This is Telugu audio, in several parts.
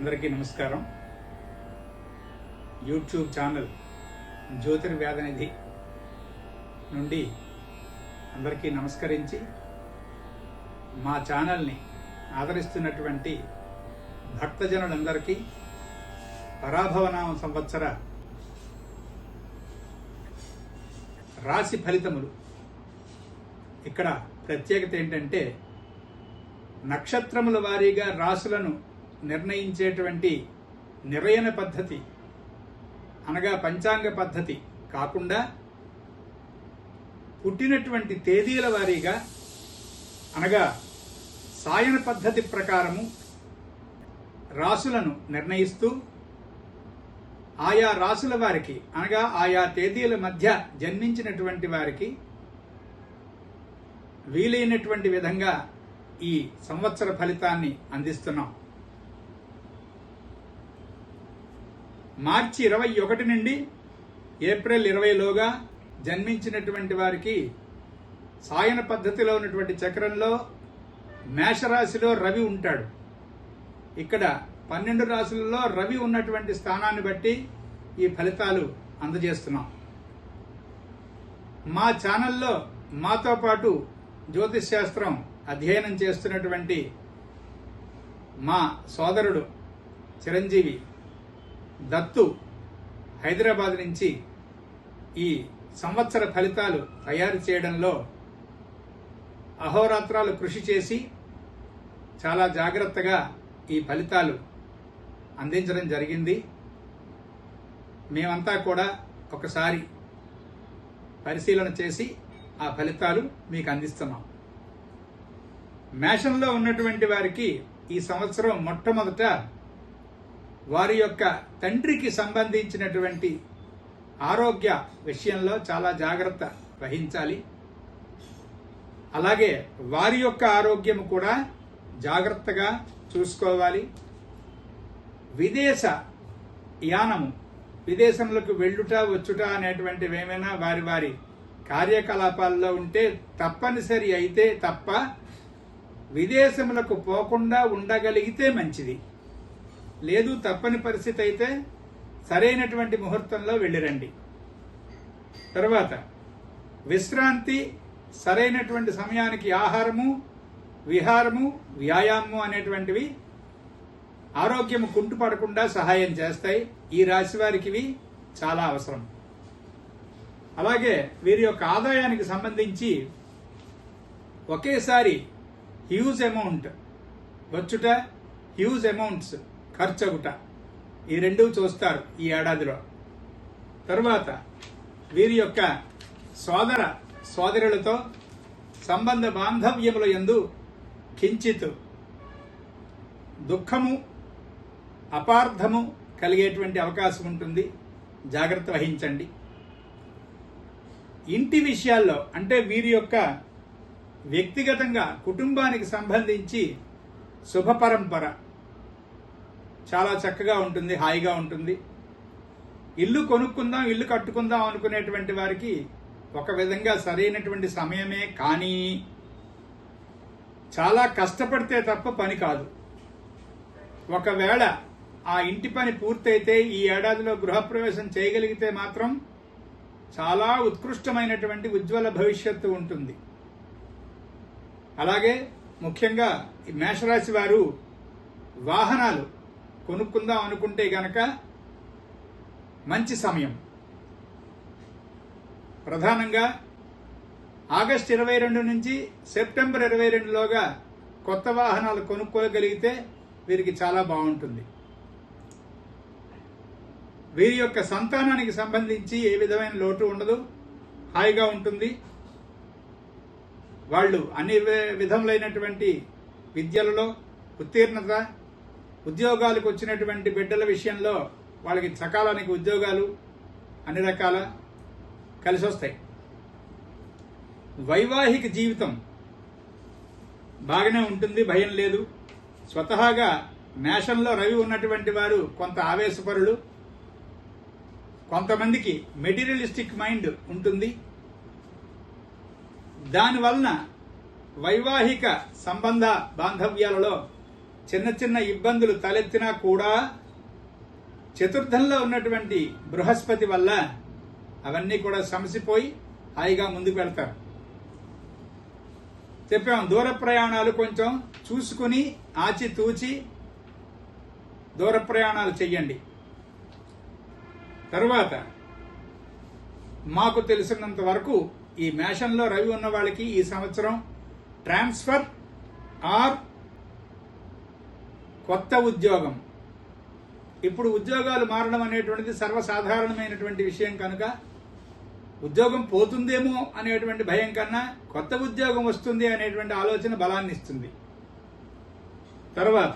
అందరికీ నమస్కారం. యూట్యూబ్ ఛానల్ జ్యోతిర్వేదనిధి నుండి అందరికీ నమస్కరించి మా ఛానల్ని ఆదరిస్తున్నటువంటి భక్తజనులందరికీ పరాభవనామ సంవత్సర రాశి ఫలితములు. ఇక్కడ ప్రత్యేకత ఏంటంటే నక్షత్రముల వారీగా రాశులను నిర్ణయించేటువంటి నిర్ణయన పద్ధతి అనగా పంచాంగ పద్ధతి కాకుండా పుట్టినటువంటి తేదీల వారీగా అనగా సాయన పద్ధతి ప్రకారము రాశులను నిర్ణయిస్తూ ఆయా రాశుల వారికి అనగా ఆయా తేదీల మధ్య జన్మించినటువంటి వారికి వీలైనటువంటి విధంగా ఈ సంవత్సర ఫలితాన్ని అందిస్తున్నాం. మార్చి 21 నుండి ఏప్రిల్ 20లోగా జన్మించినటువంటి వారికి సాయన పద్ధతిలో ఉన్నటువంటి చక్రంలో మేషరాశిలో రవి ఉంటాడు. ఇక్కడ 12 రాశులలో రవి ఉన్నటువంటి స్థానాన్ని బట్టి ఈ ఫలితాలు అందజేస్తున్నాం. మా ఛానల్లో మాతో పాటు జ్యోతిష్ శాస్త్రం అధ్యయనం చేస్తున్నటువంటి మా సోదరుడు చిరంజీవి దత్తు హైదరాబాద్ నుంచి ఈ సంవత్సర ఫలితాలు తయారు చేయడంలో అహోరాత్రాలు కృషి చేసి చాలా జాగ్రత్తగా ఈ ఫలితాలు అందించడం జరిగింది. మేమంతా కూడా ఒకసారి పరిశీలన చేసి ఆ ఫలితాలు మీకు అందిస్తున్నాం. మేషంలో ఉన్నటువంటి వారికి ఈ సంవత్సరం మొట్టమొదట వారి యొక్క తండ్రికి సంబంధించినటువంటి ఆరోగ్య విషయంలో చాలా జాగ్రత్త వహించాలి. అలాగే వారి యొక్క ఆరోగ్యం కూడా జాగ్రత్తగా చూసుకోవాలి. విదేశ యానము, విదేశంలోకి వెళ్ళుట వచ్చుట అనేటువంటివి ఏమైనా వారి వారి కార్యకలాపాల్లో ఉంటే తప్పనిసరి అయితే తప్ప విదేశములకు పోకుండా ఉండగలిగితే మంచిది. లేదు తప్పని పరిస్థితి అయితే సరైనటువంటి ముహూర్తంలో వెళ్ళిరండి. తర్వాత విశ్రాంతి, సరైనటువంటి సమయానికి ఆహారము, విహారము, వ్యాయామము అనేటువంటివి ఆరోగ్యము కుంటుపడకుండా సహాయం చేస్తాయి. ఈ రాశి వారికి ఇవి చాలా అవసరం. అలాగే వీరి యొక్క ఆదాయానికి సంబంధించి ఒకేసారి హ్యూజ్ అమౌంట్ వచ్చుట, హ్యూజ్ అమౌంట్స్ ఖర్చగుట, ఈ రెండూ చూస్తారు ఈ ఏడాదిలో. తర్వాత వీరి యొక్క సోదర సోదరులతో సంబంధ బాంధవ్యముల యందు కించిత్ దుఃఖము, అపార్థము కలిగేటువంటి అవకాశం ఉంటుంది. జాగ్రత్త వహించండి. ఇంటి విషయాల్లో అంటే వీరి యొక్క వ్యక్తిగతంగా కుటుంబానికి సంబంధించి శుభ పరంపర చాలా చక్కగా ఉంటుంది, హాయిగా ఉంటుంది. ఇల్లు కొనుక్కుందాం, ఇల్లు కట్టుకుందాం అనుకునేటువంటి వారికి ఒక విధంగా సరైనటువంటి సమయమే, కానీ చాలా కష్టపడితే తప్ప పని కాదు. ఒకవేళ ఆ ఇంటి పని పూర్తయితే ఈ ఏడాదిలో గృహప్రవేశం చేయగలిగితే మాత్రం చాలా ఉత్కృష్టమైనటువంటి ఉజ్వల భవిష్యత్తు ఉంటుంది. అలాగే ముఖ్యంగా ఈ మేషరాశి వారు వాహనాలు కొనుక్కుందాం అనుకుంటే గనక మంచి సమయం. ప్రధానంగా ఆగస్టు 22 నుంచి సెప్టెంబర్ 22లోగా కొత్త వాహనాలు కొనుక్కోగలిగితే వీరికి చాలా బాగుంటుంది. వీరి యొక్క సంతానానికి సంబంధించి ఏ విధమైన లోటు ఉండదు, హాయిగా ఉంటుంది. వాళ్ళు అన్ని విధములైనటువంటి విద్యలలో ఉత్తీర్ణత, ఉద్యోగాలకు వచ్చినటువంటి బిడ్డల విషయంలో వాళ్ళకి సకాలానికి ఉద్యోగాలు అన్ని రకాల కలిసి వస్తాయి. వైవాహిక జీవితం బాగానే ఉంటుంది, భయం లేదు. స్వతహాగా మేషంలో రవి ఉన్నటువంటి వారు కొంత ఆవేశపరులు, కొంతమందికి మెటీరియలిస్టిక్ మైండ్ ఉంటుంది. దానివలన వైవాహిక సంబంధ బాంధవ్యాలలో చిన్న చిన్న ఇబ్బందులు తలెత్తినా కూడా చతుర్థంలో ఉన్నటువంటి బృహస్పతి వల్ల అవన్నీ కూడా సమసిపోయి హాయిగా ముందుకు వెళ్తారు. చెప్పాం, దూర ప్రయాణాలు కొంచెం చూసుకుని ఆచితూచి దూర ప్రయాణాలు చెయ్యండి. తరువాత మాకు తెలిసినంత వరకు ఈ మేషంలో రవి ఉన్న వాళ్ళకి ఈ సంవత్సరం ట్రాన్స్ఫర్ ఆర్ కొత్త ఉద్యోగం. ఇప్పుడు ఉద్యోగాలు మారడం అనేటువంటిది సర్వసాధారణమైనటువంటి విషయం కనుక ఉద్యోగం పోతుందేమో అనేటువంటి భయం కన్నా కొత్త ఉద్యోగం వస్తుంది అనేటువంటి ఆలోచన బలాన్ని ఇస్తుంది. తర్వాత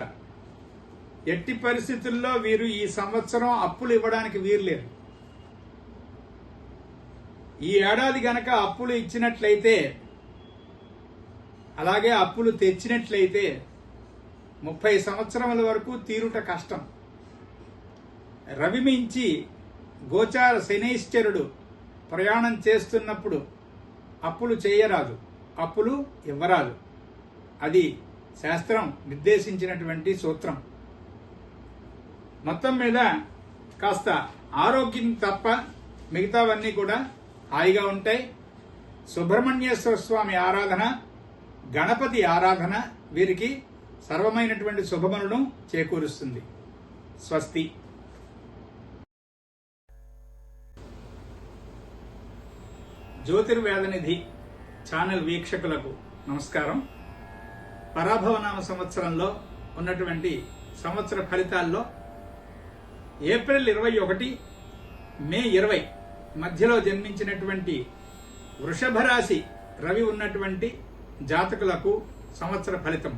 ఎట్టి పరిస్థితుల్లో వీరు ఈ సంవత్సరం అప్పులు ఇవ్వడానికి వీర్లేరు. ఈ ఏడాది గనక అప్పులు ఇచ్చినట్లయితే, అలాగే అప్పులు తెచ్చినట్లయితే 30 సంవత్సరముల వరకు తీరుట కష్టం. రవి మించి గోచార శనైశ్చరుడు ప్రయాణం చేస్తున్నప్పుడు అప్పులు చేయరాదు, అప్పులు ఇవ్వరాదు. అది శాస్త్రం నిర్దేశించినటువంటి సూత్రం. మొత్తం మీద కాస్త ఆరోగ్యం తప్ప మిగతావన్నీ కూడా హాయిగా ఉంటాయి. సుబ్రహ్మణ్యేశ్వర స్వామి ఆరాధన, గణపతి ఆరాధన వీరికి సర్వమైనటువంటి శుభములను చేకూరుస్తుంది. స్వస్తి. జ్యోతిర్వేదనిధి ఛానల్ వీక్షకులకు నమస్కారం. పరాభవనామ సంవత్సరంలో ఉన్నటువంటి సంవత్సర ఫలితాల్లో ఏప్రిల్ 21, మే 20 మధ్యలో జన్మించినటువంటి వృషభ రాశి రవి ఉన్నటువంటి జాతకులకు సంవత్సర ఫలితం.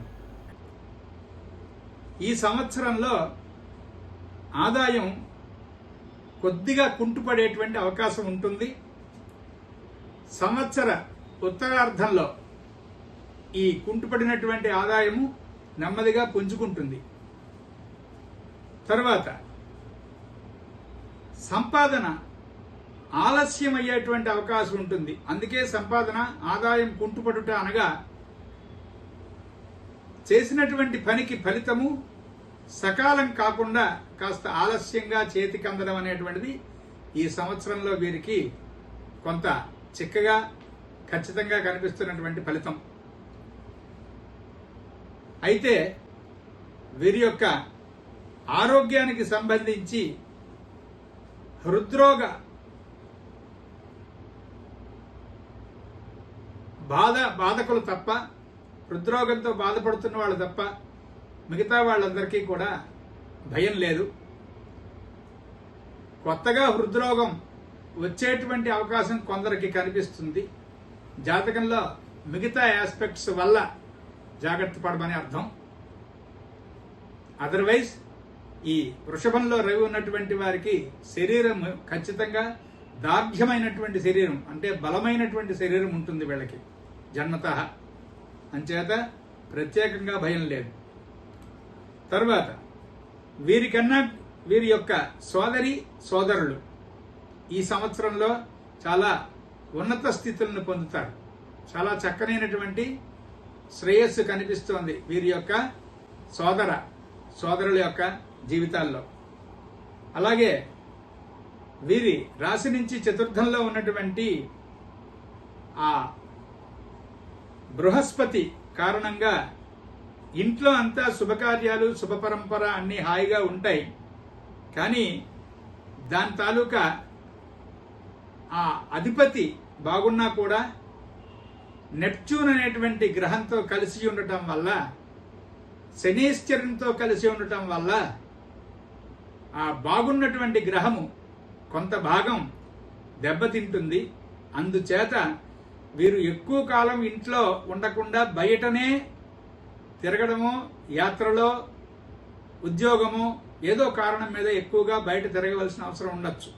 ఈ సంవత్సరంలో ఆదాయం కొద్దిగా కుంటుపడేటువంటి అవకాశం ఉంటుంది. సంవత్సర ఉత్తరార్ధంలో ఈ కుంటుపడినటువంటి ఆదాయము నెమ్మదిగా పుంజుకుంటుంది. తర్వాత సంపాదన ఆలస్యం అయ్యేటువంటి అవకాశం ఉంటుంది. అందుకే సంపాదన ఆదాయం కుంటుపడుట అనగా చేసినటువంటి పనికి ఫలితము సకాలం కాకుండా కాస్త ఆలస్యంగా చేతికి అందడం అనేటువంటిది ఈ సంవత్సరంలో వీరికి కొంత చిక్కగా ఖచ్చితంగా కనిపిస్తున్నటువంటి ఫలితం. అయితే వీరి యొక్క ఆరోగ్యానికి సంబంధించి హృద్రోగ బాధకులు తప్ప, హృద్రోగంతో బాధపడుతున్న వాళ్ళు తప్ప మిగతా వాళ్ళందరికీ కూడా భయం లేదు. కొత్తగా హృద్రోగం వచ్చేటువంటి అవకాశం కొందరికి కనిపిస్తుంది. జాతకంలో మిగతా ఆస్పెక్ట్స్ వల్ల జాగ్రత్త పడమని అర్థం. అదర్వైజ్ ఈ వృషభంలో రవి ఉన్నటువంటి వారికి శరీరం ఖచ్చితంగా దార్ఢ్యమైనటువంటి శరీరం, అంటే బలమైనటువంటి శరీరం ఉంటుంది వీళ్ళకి జన్మతః. అంచేత ప్రత్యేకంగా భయం లేదు. తర్వాత వీరికన్నా వీరి యొక్క సోదరి సోదరులు ఈ సంవత్సరంలో చాలా ఉన్నత స్థితులను పొందుతారు. చాలా చక్కనైనటువంటి శ్రేయస్సు కనిపిస్తోంది వీరి యొక్క సోదరుల యొక్క జీవితాల్లో. అలాగే వీరి రాశి నుంచి చతుర్థంలో ఉన్నటువంటి ఆ బృహస్పతి కారణంగా ఇంట్లో అంతా శుభకార్యాలు, శుభపరంపర అన్నీ హాయిగా ఉంటాయి. కానీ దాని తాలూకా ఆ అధిపతి బాగున్నా కూడా నెప్ట్యూన్ అనేటువంటి గ్రహంతో కలిసి ఉండటం వల్ల, శనీశ్చరునితో కలిసి ఉండటం వల్ల ఆ బాగున్నటువంటి గ్రహము కొంత భాగం దెబ్బతింటుంది. అందుచేత వీరు ఎక్కువ కాలం ఇంట్లో ఉండకుండా బయటనే తిరగడమో, యాత్రలో, ఉద్యోగము ఏదో కారణం మీద ఎక్కువగా బయట తిరగవలసిన అవసరం ఉండొచ్చు.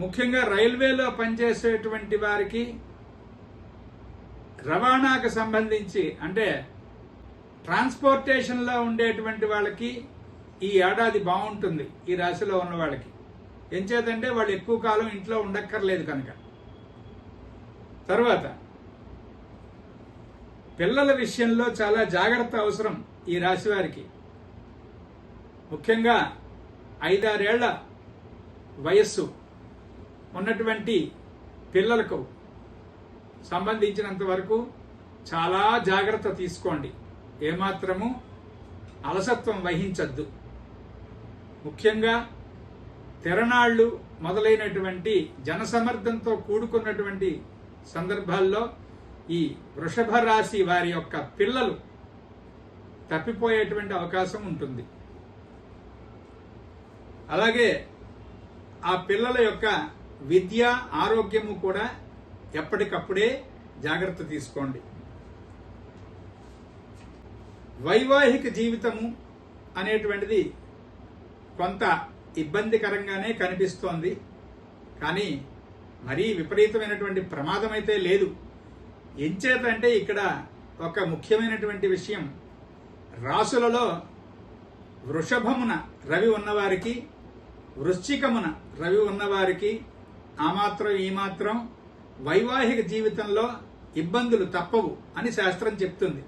ముఖ్యంగా రైల్వేలో పనిచేసేటువంటి వారికి, రవాణాకు సంబంధించి అంటే ట్రాన్స్పోర్టేషన్లో ఉండేటువంటి వాళ్ళకి ఈ ఏడాది బాగుంటుంది. ఈ రాశిలో ఉన్న వాళ్ళకి ఎంచేతంటే వాళ్ళు ఎక్కువ కాలం ఇంట్లో ఉండక్కర్లేదు కనుక. తర్వాత పిల్లల విషయంలో చాలా జాగ్రత్త అవసరం ఈ రాశి వారికి. ముఖ్యంగా 5-6 ఏళ్ల వయస్సు ఉన్నటువంటి పిల్లలకు సంబంధించినంత వరకు చాలా జాగ్రత్త తీసుకోండి. ఏమాత్రము అలసత్వం వహించద్దు. ముఖ్యంగా తిరణాళ్ళు మొదలైనటువంటి జనసమర్థంతో కూడుకున్నటువంటి సందర్భాల్లో ఈ వృషభ రాశి వారి యొక్క పిల్లలు తప్పిపోయేటువంటి అవకాశం ఉంటుంది. అలాగే ఆ పిల్లల యొక్క విద్య, ఆరోగ్యము కూడా ఎప్పటికప్పుడే జాగ్రత్త తీసుకోండి. వైవాహిక జీవితము అనేటువంటిది కొంత ఇబ్బందికరంగానే కనిపిస్తోంది. కానీ మరీ విపరీతమైనటువంటి ప్రమాదం అయితే లేదు. ఎంచేతంటే ఇక్కడ ఒక ముఖ్యమైనటువంటి విషయం, రాసులలో వృషభమున రవి ఉన్నవారికి, వృశ్చికమున రవి ఉన్నవారికి ఆ మాత్రం ఈ మాత్రం వైవాహిక జీవితంలో ఇబ్బందులు తప్పవు అని శాస్త్రం చెప్తుంది.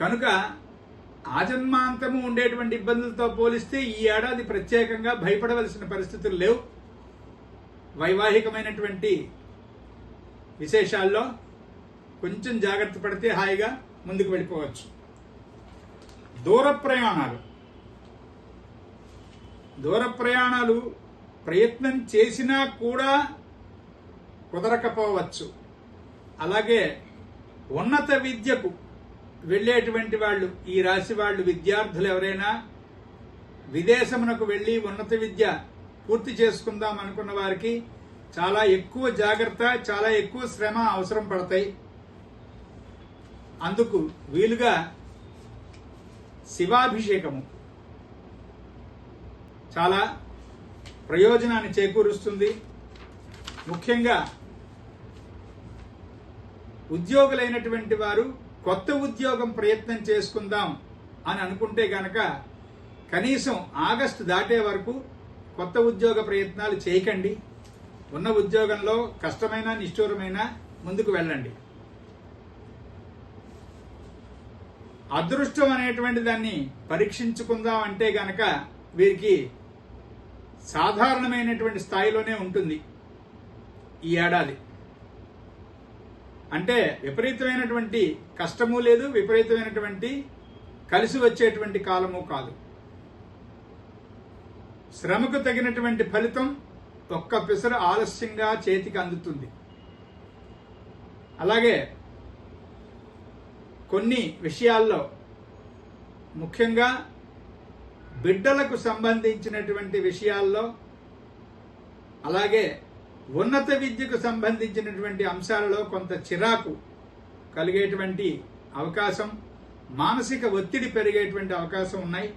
కనుక ఆజన్మాంతము ఉండేటువంటి ఇబ్బందులతో పోలిస్తే ఈ ఏడాది ప్రత్యేకంగా భయపడవలసిన పరిస్థితులు లేవు. వైవాహికమైనటువంటి విశేషాల్లో కొంచెం జాగ్రత్త పడితే హాయిగా ముందుకు వెళ్ళిపోవచ్చు. దూర ప్రయాణాలు ప్రయత్నం చేసినా కూడా కుదరకపోవచ్చు. అలాగే ఉన్నత విద్యకు వెళ్ళేటువంటి వాళ్ళు, ఈ రాశి వాళ్ళు, విద్యార్థులు ఎవరైనా విదేశమునకు వెళ్ళి ఉన్నత విద్య పూర్తి చేసుకుందాం అనుకున్న వారికి చాలా ఎక్కువ జాగ్రత్త, చాలా ఎక్కువ శ్రమ అవసరం పడతాయి. అందుకు వీలుగా శివాభిషేకము చాలా ప్రయోజనాన్ని చేకూరుస్తుంది. ముఖ్యంగా ఉద్యోగులైనటువంటి వారు కొత్త ఉద్యోగం ప్రయత్నం చేసుకుందాం అని అనుకుంటే గనక కనీసం ఆగస్టు దాటే వరకు కొత్త ఉద్యోగ ప్రయత్నాలు చేయకండి. ఉన్న ఉద్యోగంలో కష్టమైన, నిష్ఠూరమైన ముందుకు వెళ్ళండి. అదృష్టం అనేటువంటి దాన్ని పరీక్షించుకుందాం అంటే గనక వీరికి సాధారణమైనటువంటి స్థాయిలోనే ఉంటుంది ఈ ఏడాది. అంటే విపరీతమైనటువంటి కష్టము లేదు, విపరీతమైనటువంటి కలిసి వచ్చేటువంటి కాలము కాదు. శ్రమకు తగినటువంటి ఫలితం ఒక్క పిసరు ఆలస్యంగా చేతికి అందుతుంది. అలాగే కొన్ని విషయాల్లో, ముఖ్యంగా బిడ్డలకు సంబంధించినటువంటి విషయాల్లో, అలాగే ఉన్నత విద్యకు సంబంధించినటువంటి అంశాలలో కొంత చిరాకు కలిగేటువంటి అవకాశం, మానసిక ఒత్తిడి పెరిగేటువంటి అవకాశం ఉన్నాయి.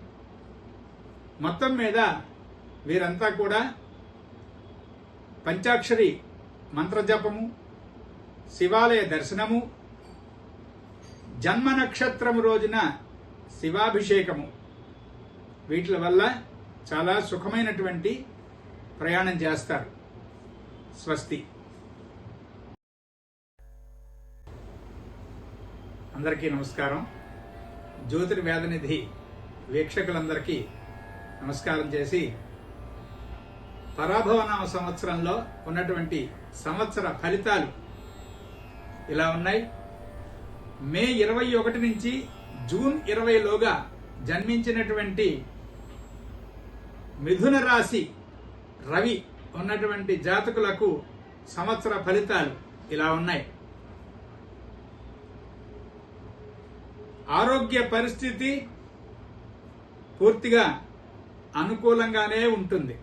మొత్తం మీద వీరంతా కూడా పంచాక్షరి మంత్రజపము, శివాలయ దర్శనము, జన్మ నక్షత్రము రోజున శివాభిషేకము, వీటి వల్ల చాలా సుఖమైనటువంటి ప్రయాణం చేస్తారు. స్వస్తి. అందరికీ నమస్కారం. జ్యోతిర్వేదనిధి వీక్షకులందరికీ నమస్కారం చేసి, పరాభవనామ సంవత్సరంలో ఉన్నటువంటి సంవత్సర ఫలితాలు ఇలా ఉన్నాయి. మే 21 నుంచి జూన్ 20లోగా జన్మించినటువంటి మిథున రాశి రవి ఉన్నటువంటి జాతకులకు సంవత్సర ఫలితాలు ఇలా ఉన్నాయి. ఆరోగ్య పరిస్థితి పూర్తిగా అనుకూలంగానే ఉంటుంది.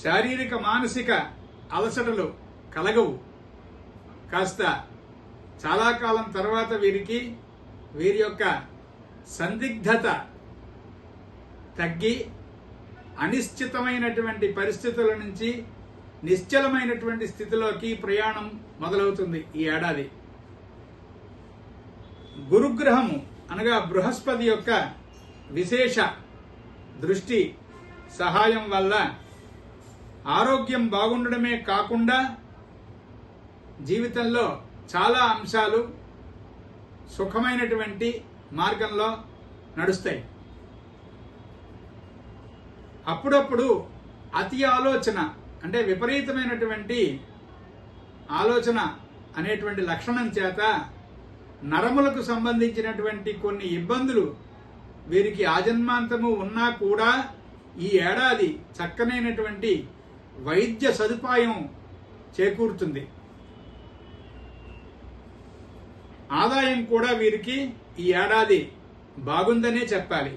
శారీరక, మానసిక అలసటలు కలగవు. కాస్త చాలా కాలం తర్వాత వీరి యొక్క సందిగ్ధత తగ్గి అనిశ్చితమైనటువంటి పరిస్థితుల నుంచి నిశ్చలమైనటువంటి స్థితిలోకి ప్రయాణం మొదలవుతుంది ఈ ఏడాది. గురుగ్రహము అనగా బృహస్పతి యొక్క విశేష దృష్టి సహాయం వల్ల ఆరోగ్యం బాగుండడమే కాకుండా జీవితంలో చాలా అంశాలు సుఖమైనటువంటి మార్గంలో నడుస్తాయి. అప్పుడప్పుడు అతి ఆలోచన అంటే విపరీతమైనటువంటి ఆలోచన అనేటువంటి లక్షణం చేత నరములకు సంబంధించినటువంటి కొన్ని ఇబ్బందులు వీరికి ఆజన్మాంతము ఉన్నా కూడా ఈ ఏడాది చక్కనైనటువంటి వైద్య సదుపాయం చేకూరుతుంది. ఆదాయం కూడా వీరికి ఈ ఏడాది బాగుందనే చెప్పాలి.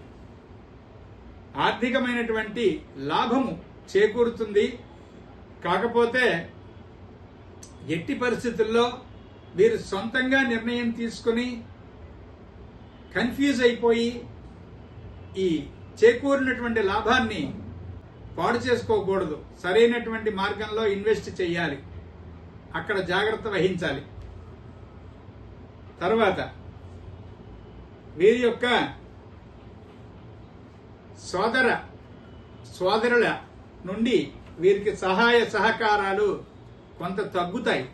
ఆర్థికమైనటువంటి లాభము చేకూరుతుంది. కాకపోతే ఎట్టి పరిస్థితుల్లో వీరు సొంతంగా నిర్ణయం తీసుకుని కన్ఫ్యూజ్ అయిపోయి ఈ చేకూరినటువంటి లాభాన్ని పాడు చేసుకోకూడదు. సరైనటువంటి మార్గంలో ఇన్వెస్ట్ చేయాలి. అక్కడ జాగ్రత్త వహించాలి. తర్వాత వీరి యొక్క సోదరుల నుండి వీరికి సహాయ సహకారాలు కొంత తగ్గుతాయి.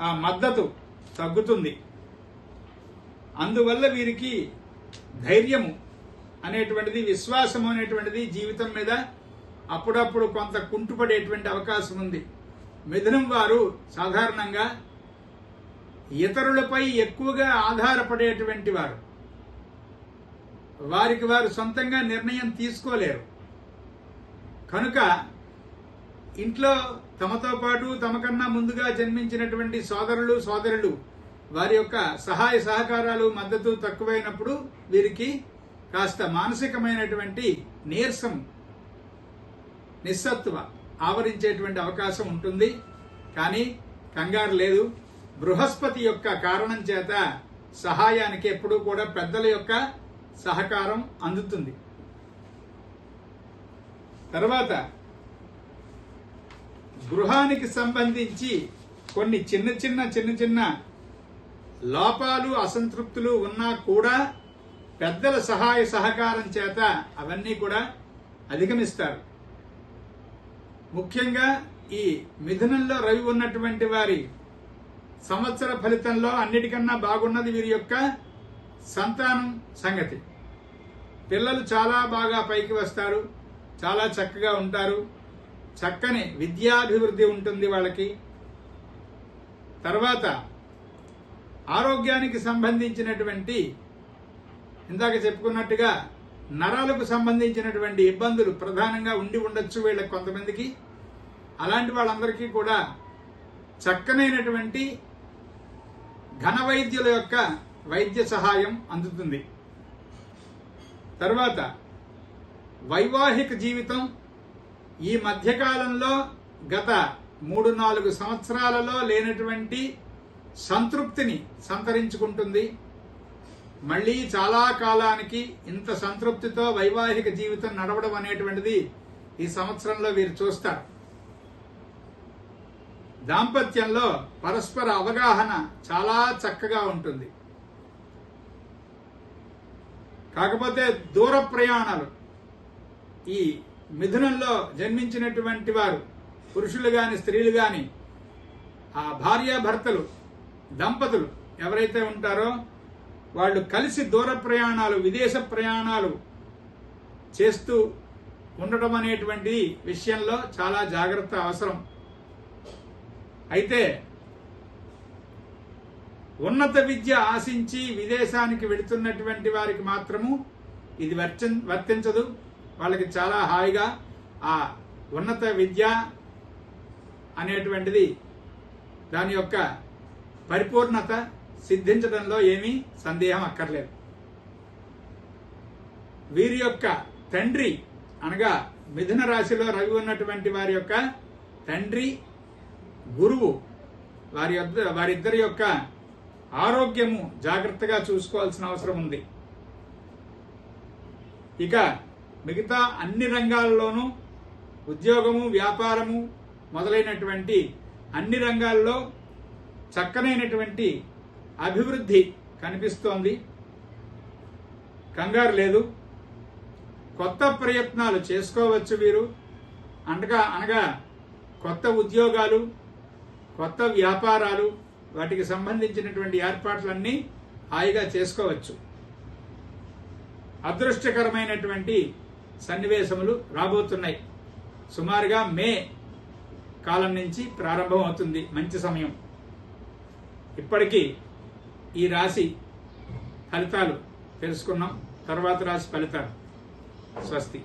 ఆ మద్దతు తగ్గుతుంది. అందువల్ల వీరికి ధైర్యము అనేటువంటిది, విశ్వాసం అనేటువంటిది జీవితం మీద అప్పుడప్పుడు కొంత కుంటుపడేటువంటి అవకాశం ఉంది. మిథునం వారు సాధారణంగా ఇతరులపై ఎక్కువగా ఆధారపడేటువంటి వారు. వారికి వారు సొంతంగా నిర్ణయం తీసుకోలేరు. కనుక ఇంట్లో తమతో పాటు తమకన్నా ముందుగా జన్మించినటువంటి సోదరులు వారి యొక్క సహాయ సహకారాలు మద్దతు తక్కువైనప్పుడు వీరికి కాస్త మానసికమైనటువంటి నీరసం, నిస్సత్వ ఆవరించేటువంటి అవకాశం ఉంటుంది. కానీ కంగారు లేదు. బృహస్పతి యొక్క కారణం చేత సహాయానికి ఎప్పుడూ కూడా పెద్దల యొక్క సహకారం అందుతుంది. తర్వాత గృహానికి సంబంధించి కొన్ని చిన్న లోపాలు, అసంతృప్తులు ఉన్నా కూడా పెద్దల సహాయ సహకారం చేత అవన్నీ కూడా అధిగమిస్తారు. ముఖ్యంగా ఈ మిథునంలో రవి ఉన్నటువంటి వారి సంవత్సర ఫలితంలో అన్నిటికన్నా బాగున్నది వీరి యొక్క సంతానం సంగతి. పిల్లలు చాలా బాగా పైకి వస్తారు, చాలా చక్కగా ఉంటారు, చక్కని విద్యాభివృద్ధి ఉంటుంది వాళ్ళకి. తర్వాత ఆరోగ్యానికి సంబంధించినటువంటి ఇందాక చెప్పుకున్నట్టుగా నరాలకు సంబంధించినటువంటి ఇబ్బందులు ప్రధానంగా ఉండి ఉండొచ్చు వీళ్ళకి కొంతమందికి. అలాంటి వాళ్ళందరికీ కూడా చక్కనైనటువంటి ఘన వైద్యుల యొక్క వైద్య సహాయం అందుతుంది. తర్వాత వైవాహిక జీవితం ఈ మధ్యకాలంలో గత 3-4 సంవత్సరాలలో లేనటువంటి సంతృప్తిని సంతరించుకుంటుంది. మళ్ళీ చాలా కాలానికి ఇంత సంతృప్తితో వైవాహిక జీవితం నడవడం అనేటువంటిది ఈ సంవత్సరంలో వీరు చూస్తారు. దాంపత్యంలో పరస్పర అవగాహన చాలా చక్కగా ఉంటుంది. కాకపోతే దూర ప్రయాణాలు ఈ మిథునంలో జన్మించినటువంటి వారు, పురుషులు గాని స్త్రీలు గాని, ఆ భార్యాభర్తలు దంపతులు ఎవరైతే ఉంటారో వాళ్ళు కలిసి దూర ప్రయాణాలు, విదేశ ప్రయాణాలు చేస్తూ ఉండటం అనేటువంటి విషయంలో చాలా జాగ్రత్త అవసరం. అయితే ఉన్నత విద్య ఆశించి విదేశానికి వెళుతున్నటువంటి వారికి మాత్రము ఇది వర్తించదు. వాళ్ళకి చాలా హాయిగా ఆ ఉన్నత విద్య అనేటువంటిది దాని యొక్క పరిపూర్ణత సిద్ధించడంలో ఏమీ సందేహం అక్కర్లేదు. వీరి యొక్క తండ్రి అనగా మిథున రాశిలో రవి ఉన్నటువంటి వారి యొక్క తండ్రి గురువు వారిద్దరి యొక్క ఆరోగ్యము జాగ్రత్తగా చూసుకోవాల్సిన అవసరం ఉంది. ఇక మిగతా అన్ని రంగాల్లోనూ ఉద్యోగము, వ్యాపారము మొదలైనటువంటి అన్ని రంగాల్లో చక్కనైనటువంటి అభివృద్ధి కనిపిస్తోంది. కంగారు లేదు. కొత్త ప్రయత్నాలు చేసుకోవచ్చు వీరు. అనగా కొత్త ఉద్యోగాలు, కొత్త వ్యాపారాలు వాటికి సంబంధించినటువంటి ఏర్పాట్లన్నీ హాయిగా చేసుకోవచ్చు. అదృష్టకరమైనటువంటి సన్నివేశములు రాబోతున్నాయి. సుమారుగా మే కాలం నుంచి ప్రారంభం అవుతుంది మంచి సమయం. ఇప్పటికీ ఈ రాశి ఫలితాలు తెలుసుకున్నాం. తర్వాత రాశి ఫలితాలు. స్వస్తి.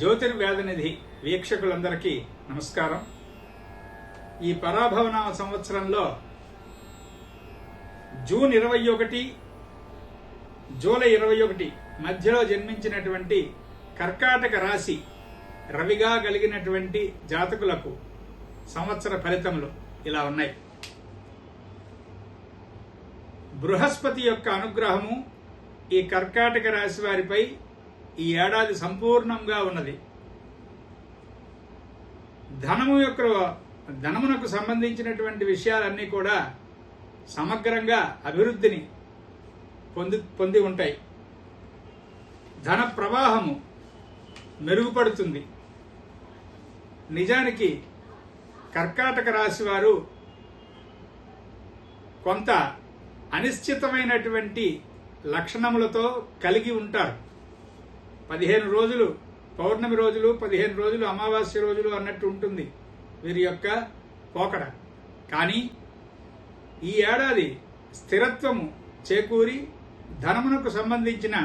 జ్యోతిర్వేదనిధి వీక్షకులందరికీ నమస్కారం. ఈ పరాభవనామ సంవత్సరంలో జూన్ 21, జూలై 21 మధ్యలో జన్మించినటువంటి కర్కాటక రాశి రవిగా కలిగినటువంటి జాతకులకు సంవత్సర ఫలితములు ఇలా ఉన్నాయి. బృహస్పతి యొక్క అనుగ్రహము ఈ కర్కాటక రాశి వారిపై ఈ ఏడాది సంపూర్ణంగా ఉన్నది. ధనమునకు సంబంధించినటువంటి విషయాలన్నీ కూడా సమగ్రంగా అభివృద్ధిని పొంది ఉంటాయి. ధన ప్రవాహము మెరుగుపడుతుంది. నిజానికి కర్కాటక రాశి వారు కొంత అనిశ్చితమైనటువంటి లక్షణములతో కలిగి ఉంటారు. 15 రోజులు పౌర్ణమి రోజులు, 15 రోజులు అమావాస్య రోజులు అన్నట్టు ఉంటుంది వీరి యొక్క పోకడ. కానీ ఈ ఏడాది స్థిరత్వము చేకూరి ధనమునకు సంబంధించిన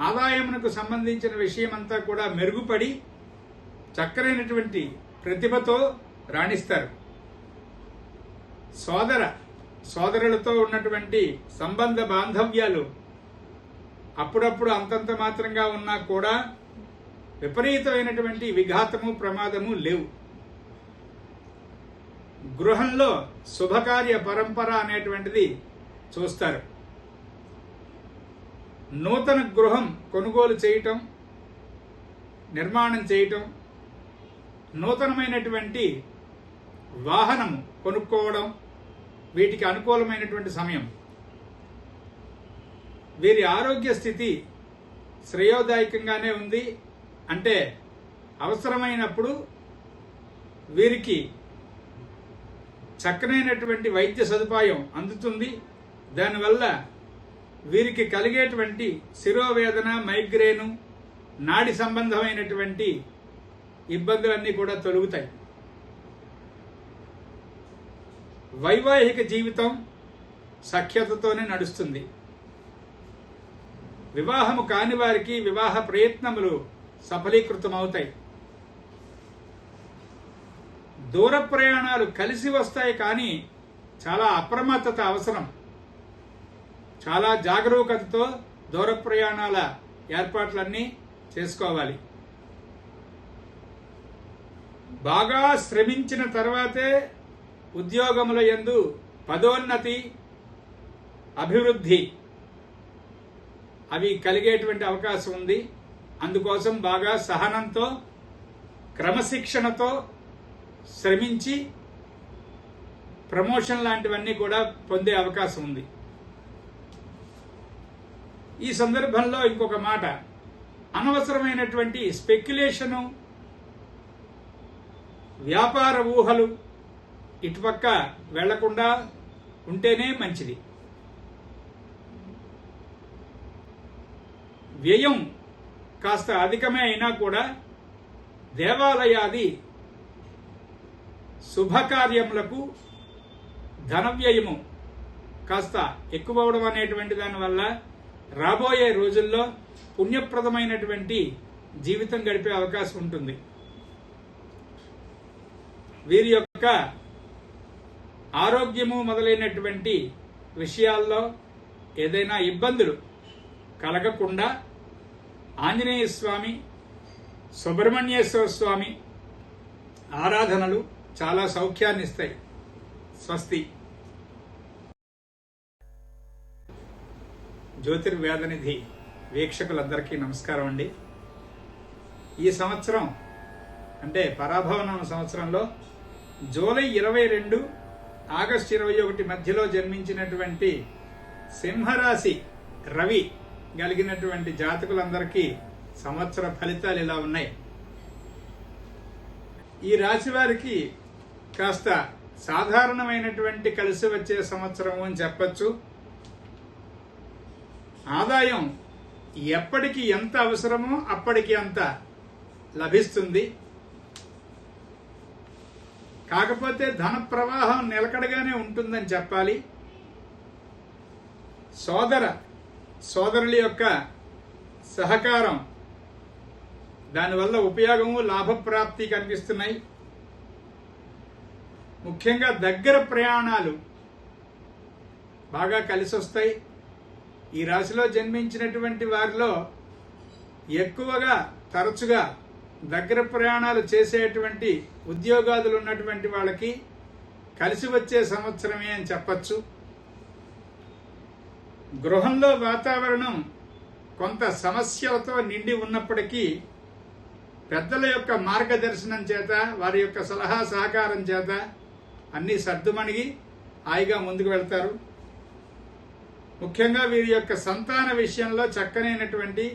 ఆదాయమునకు సంబంధించిన విషయమంతా కూడా మెరుగుపడి చక్కరైనటువంటి ప్రతిభతో రాణిస్తారు. సోదరులతో ఉన్నటువంటి సంబంధ బాంధవ్యాలు అప్పుడప్పుడు అంతంత మాత్రంగా ఉన్నా కూడా విపరీతమైనటువంటి విఘాతము ప్రమాదము లేవు. గృహంలో శుభకార్య పరంపర అనేటువంటిది చూస్తారు. నూతన గృహం కొనుగోలు చేయటం, నిర్మాణం చేయటం, నూతనమైనటువంటి వాహనము కొనుక్కోవడం వీటికి అనుకూలమైనటువంటి సమయం. వీరి ఆరోగ్య స్థితి శ్రేయోదాయకంగానే ఉంది. అంటే అవసరమైనప్పుడు వీరికి చక్కనైనటువంటి వైద్య సదుపాయం అందుతుంది. దానివల్ల వీరికి కలిగేటువంటి శిరోవేదన, మైగ్రేను, నాడి సంబంధమైనటువంటి ఇబ్బందులన్నీ కూడా తొలగుతాయి. వైవాహిక జీవితం సఖ్యతతోనే నడుస్తుంది. వివాహము కాని వారికి వివాహ ప్రయత్నములు సఫలీకృతమవుతాయి. దూర ప్రయాణాలు కలిసి వస్తాయి, కానీ చాలా అప్రమత్తత అవసరం. చాలా జాగరూకతతో దూర ప్రయాణాల ఏర్పాట్లన్నీ చేసుకోవాలి. బాగా శ్రమించిన తర్వాతే ఉద్యోగముల యందు పదోన్నతి, అభివృద్ధి అవి కలిగేటువంటి అవకాశం ఉంది. అందుకోసం బాగా సహనంతో, క్రమశిక్షణతో శ్రమించి ప్రమోషన్ లాంటివన్నీ కూడా పొందే అవకాశం ఉంది. ఈ సందర్భంలో ఇంకొక మాట, అనవసరమైనటువంటి స్పెక్యులేషను, వ్యాపార ఊహలు ఇటుపక్క వెళ్లకుండా ఉంటేనే మంచిది. వ్యయం కాస్త అధికమే అయినా కూడా దేవాలయాది శుభకార్యములకు ధన వ్యయము కాస్త ఎక్కువ అవడం అనేటువంటి దానివల్ల రాబోయే రోజుల్లో పుణ్యప్రదమైనటువంటి జీవితం గడిపే అవకాశం ఉంటుంది. వీరి యొక్క ఆరోగ్యము మొదలైనటువంటి విషయాల్లో ఏదైనా ఇబ్బందులు కలగకుండా ఆంజనేయ స్వామి, సుబ్రహ్మణ్యేశ్వర స్వామి ఆరాధనలు చాలా సౌఖ్యాన్ని ఇస్తాయి. స్వస్తి. జ్యోతిర్వేదనిధి వీక్షకులందరికీ నమస్కారం అండి. ఈ సంవత్సరం అంటే పరాభవనామ సంవత్సరంలో జూలై 22, ఆగస్టు 21 మధ్యలో జన్మించినటువంటి సింహరాశి రవి కలిగినటువంటి జాతకులందరికీ సంవత్సర ఫలితాలు ఇలా ఉన్నాయి. ఈ రాశి వారికి కాస్త సాధారణమైనటువంటి కలిసి వచ్చే సంవత్సరం అని చెప్పచ్చు. ఆదాయం ఎప్పటికి ఎంత అవసరమో అప్పటికి అంత లభిస్తుంది. కాకపోతే ధన ప్రవాహం నిలకడగానే ఉంటుందని చెప్పాలి. సోదరుల యొక్క సహకారం, దానివల్ల ఉపయోగము లాభప్రాప్తి కనిపిస్తున్నాయి. ముఖ్యంగా దగ్గర ప్రయాణాలు బాగా కలిసి వస్తాయి. ఈ రాశిలో జన్మించినటువంటి వారిలో ఎక్కువగా తరచుగా దగ్గర ప్రయాణాలు చేసేటువంటి ఉద్యోగాదులు ఉన్నటువంటి వాళ్ళకి కలిసి వచ్చే సంవత్సరమే అని చెప్పచ్చు. గృహంలో వాతావరణం కొంత సమస్యలతో నిండి ఉన్నప్పటికీ పెద్దల యొక్క మార్గదర్శనం చేత, వారి యొక్క సలహా సహకారం చేత అన్నీ సర్దుమణిగి హాయిగా ముందుకు వెళ్తారు. ముఖ్యంగా వీరి యొక్క సంతాన విషయంలో చక్కనైనటువంటి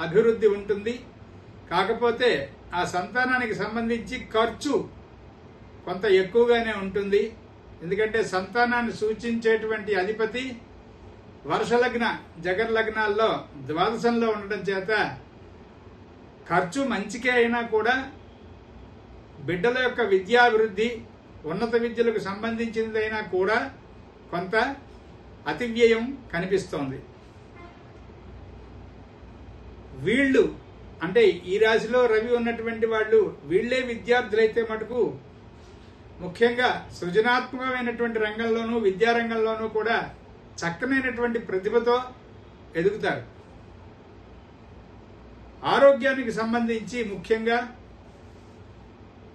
అభివృద్ధి ఉంటుంది. కాకపోతే ఆ సంతానానికి సంబంధించి ఖర్చు కొంత ఎక్కువగానే ఉంటుంది. ఎందుకంటే సంతానాన్ని సూచించేటువంటి అధిపతి వర్షలగ్న జగన్లగ్నాల్లో ద్వాదశంలో ఉండడం చేత ఖర్చు మంచికే అయినా కూడా బిడ్డల యొక్క విద్యాభివృద్ధి, ఉన్నత విద్యలకు సంబంధించినదైనా కూడా కొంత అతివ్యయం కనిపిస్తోంది. వీళ్ళు అంటే ఈ రాశిలో రవి ఉన్నటువంటి వాళ్ళు వీళ్లే విద్యార్థులైతే మటుకు ముఖ్యంగా సృజనాత్మకమైనటువంటి రంగంలోనూ విద్యారంగంలోనూ కూడా చక్కనైనటువంటి ప్రతిభతో ఎదుగుతారు. ఆరోగ్యానికి సంబంధించి ముఖ్యంగా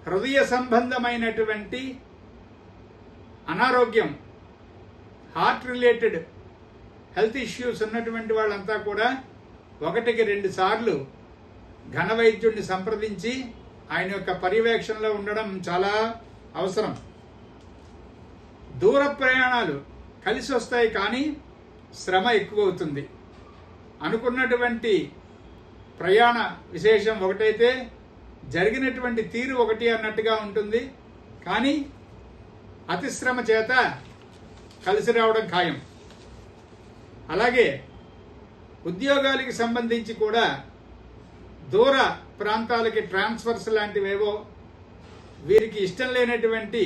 హృదయ సంబంధమైనటువంటి అనారోగ్యం, హార్ట్ రిలేటెడ్ హెల్త్ ఇష్యూస్ ఉన్నటువంటి వాళ్ళంతా కూడా 1-2 సార్లు ఘన వైద్యుడిని సంప్రదించి ఆయన యొక్క పర్యవేక్షణలో ఉండడం చాలా అవసరం. దూర ప్రయాణాలు కలిసి వస్తాయి, కానీ శ్రమ ఎక్కువ అవుతుంది. అనుకున్నటువంటి ప్రయాణ విశేషం ఒకటైతే జరిగినటువంటి తీరు ఒకటి అన్నట్టుగా ఉంటుంది. కానీ అతిశ్రమ చేత కలిసి రావడం ఖాయం. అలాగే ఉద్యోగాలకి సంబంధించి కూడా దూర ప్రాంతాలకి ట్రాన్స్ఫర్స్ లాంటివేవో వీరికి ఇష్టం లేనటువంటి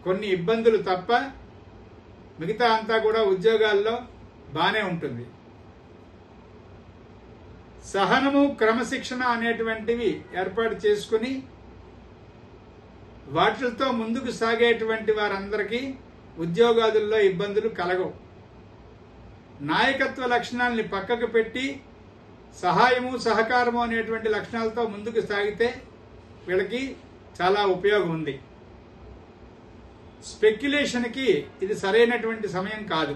కొన్ని ఇబ్బందులు తప్ప మిగతా అంతా కూడా ఉద్యోగాల్లో బానే ఉంటుంది. సహనము, క్రమశిక్షణ అనేటువంటివి ఏర్పాటు చేసుకుని వాటితో ముందుకు సాగేటువంటి వారందరికీ ఉద్యోగాదుల్లో ఇబ్బందులు కలగవు. నాయకత్వ లక్షణాలని పక్కకు పెట్టి సహాయము, సహకారము అనేటువంటి లక్షణాలతో ముందుకు సాగితే వీళ్ళకి చాలా ఉపయోగం ఉంది. స్పెక్యులేషన్కి ఇది సరైనటువంటి సమయం కాదు.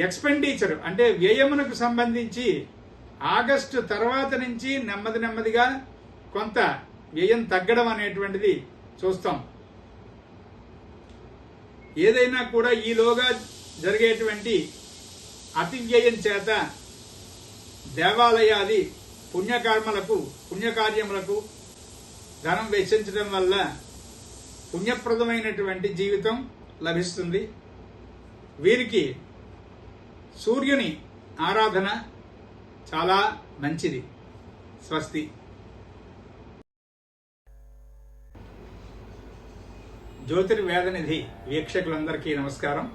ఎక్స్పెండిచర్ అంటే వ్యయమునకు సంబంధించి ఆగస్టు తర్వాత నుంచి నెమ్మదిగా కొంత వ్యయం తగ్గడం అనేటువంటిది చూస్తాం. ఏదైనా కూడా ఈలోగా జరిగేటువంటి అతి వ్యయం చేత దేవాలయాది పుణ్యకార్యములకు ధనం వెచ్చించడం వల్ల పుణ్యప్రదమైనటువంటి జీవితం లభిస్తుంది. వీరికి సూర్యుని ఆరాధన చాలా మంచిది. స్వస్తి. జ్యోతిర్వేదనిధి వీక్షకులందరికీ నమస్కారం.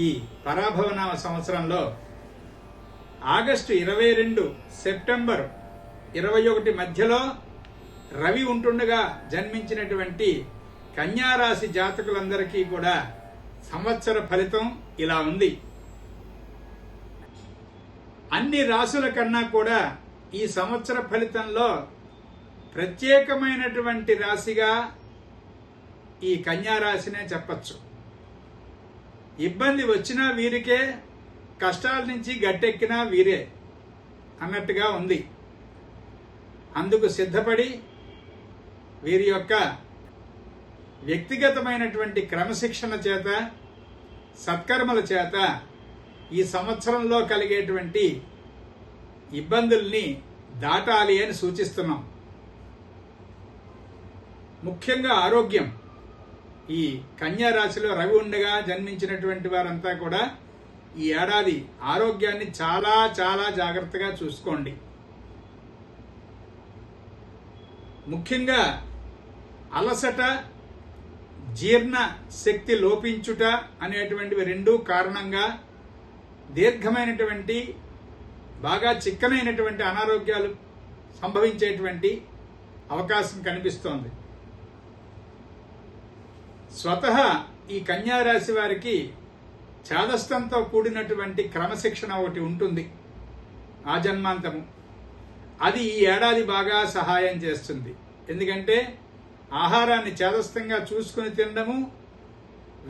ఈ పరాభవనామ సంవత్సరంలో ఆగస్టు 22 సెప్టెంబర్ 21 మధ్యలో రవి ఉంటుండగా జన్మించినటువంటి కన్యారాశి జాతకులందరికీ కూడా సంవత్సర ఫలితం ఇలా ఉంది. అన్ని రాశుల కన్నా కూడా ఈ సంవత్సర ఫలితంలో ప్రత్యేకమైనటువంటి రాశిగా ఈ కన్యారాశినే చెప్పచ్చు. ఇబ్బంది వచ్చినా వీరికే, కష్టాల నుంచి గట్టెక్కినా వీరే అన్నట్టుగా ఉంది. అందుకు సిద్ధపడి వీరి యొక్క వ్యక్తిగతమైనటువంటి క్రమశిక్షణ చేత, సత్కర్మల చేత ఈ సంవత్సరంలో కలిగేటువంటి ఇబ్బందుల్ని దాటాలి అని సూచిస్తున్నాం. ముఖ్యంగా ఆరోగ్యం. ఈ కన్యా రాశిలో రవి ఉండగా జన్మించినటువంటి వారంతా కూడా ఈ ఏడాది ఆరోగ్యాన్ని చాలా చాలా జాగ్రత్తగా చూసుకోండి. ముఖ్యంగా అలసట, జీర్ణ శక్తి లోపించుట అనేటువంటివి రెండూ కారణంగా దీర్ఘమైనటువంటి బాగా చిక్కనైనటువంటి అనారోగ్యాలు సంభవించేటువంటి అవకాశం కనిపిస్తోంది. స్వతహా ఈ కన్యా రాశి వారికి చాదస్తంతో కూడినటువంటి క్రమశిక్షణ ఒకటి ఉంటుంది ఆ జన్మాంతము. అది ఈ ఏడాది బాగా సహాయం చేస్తుంది. ఎందుకంటే ఆహారాన్ని చేదస్తంగా చూసుకుని తినడము,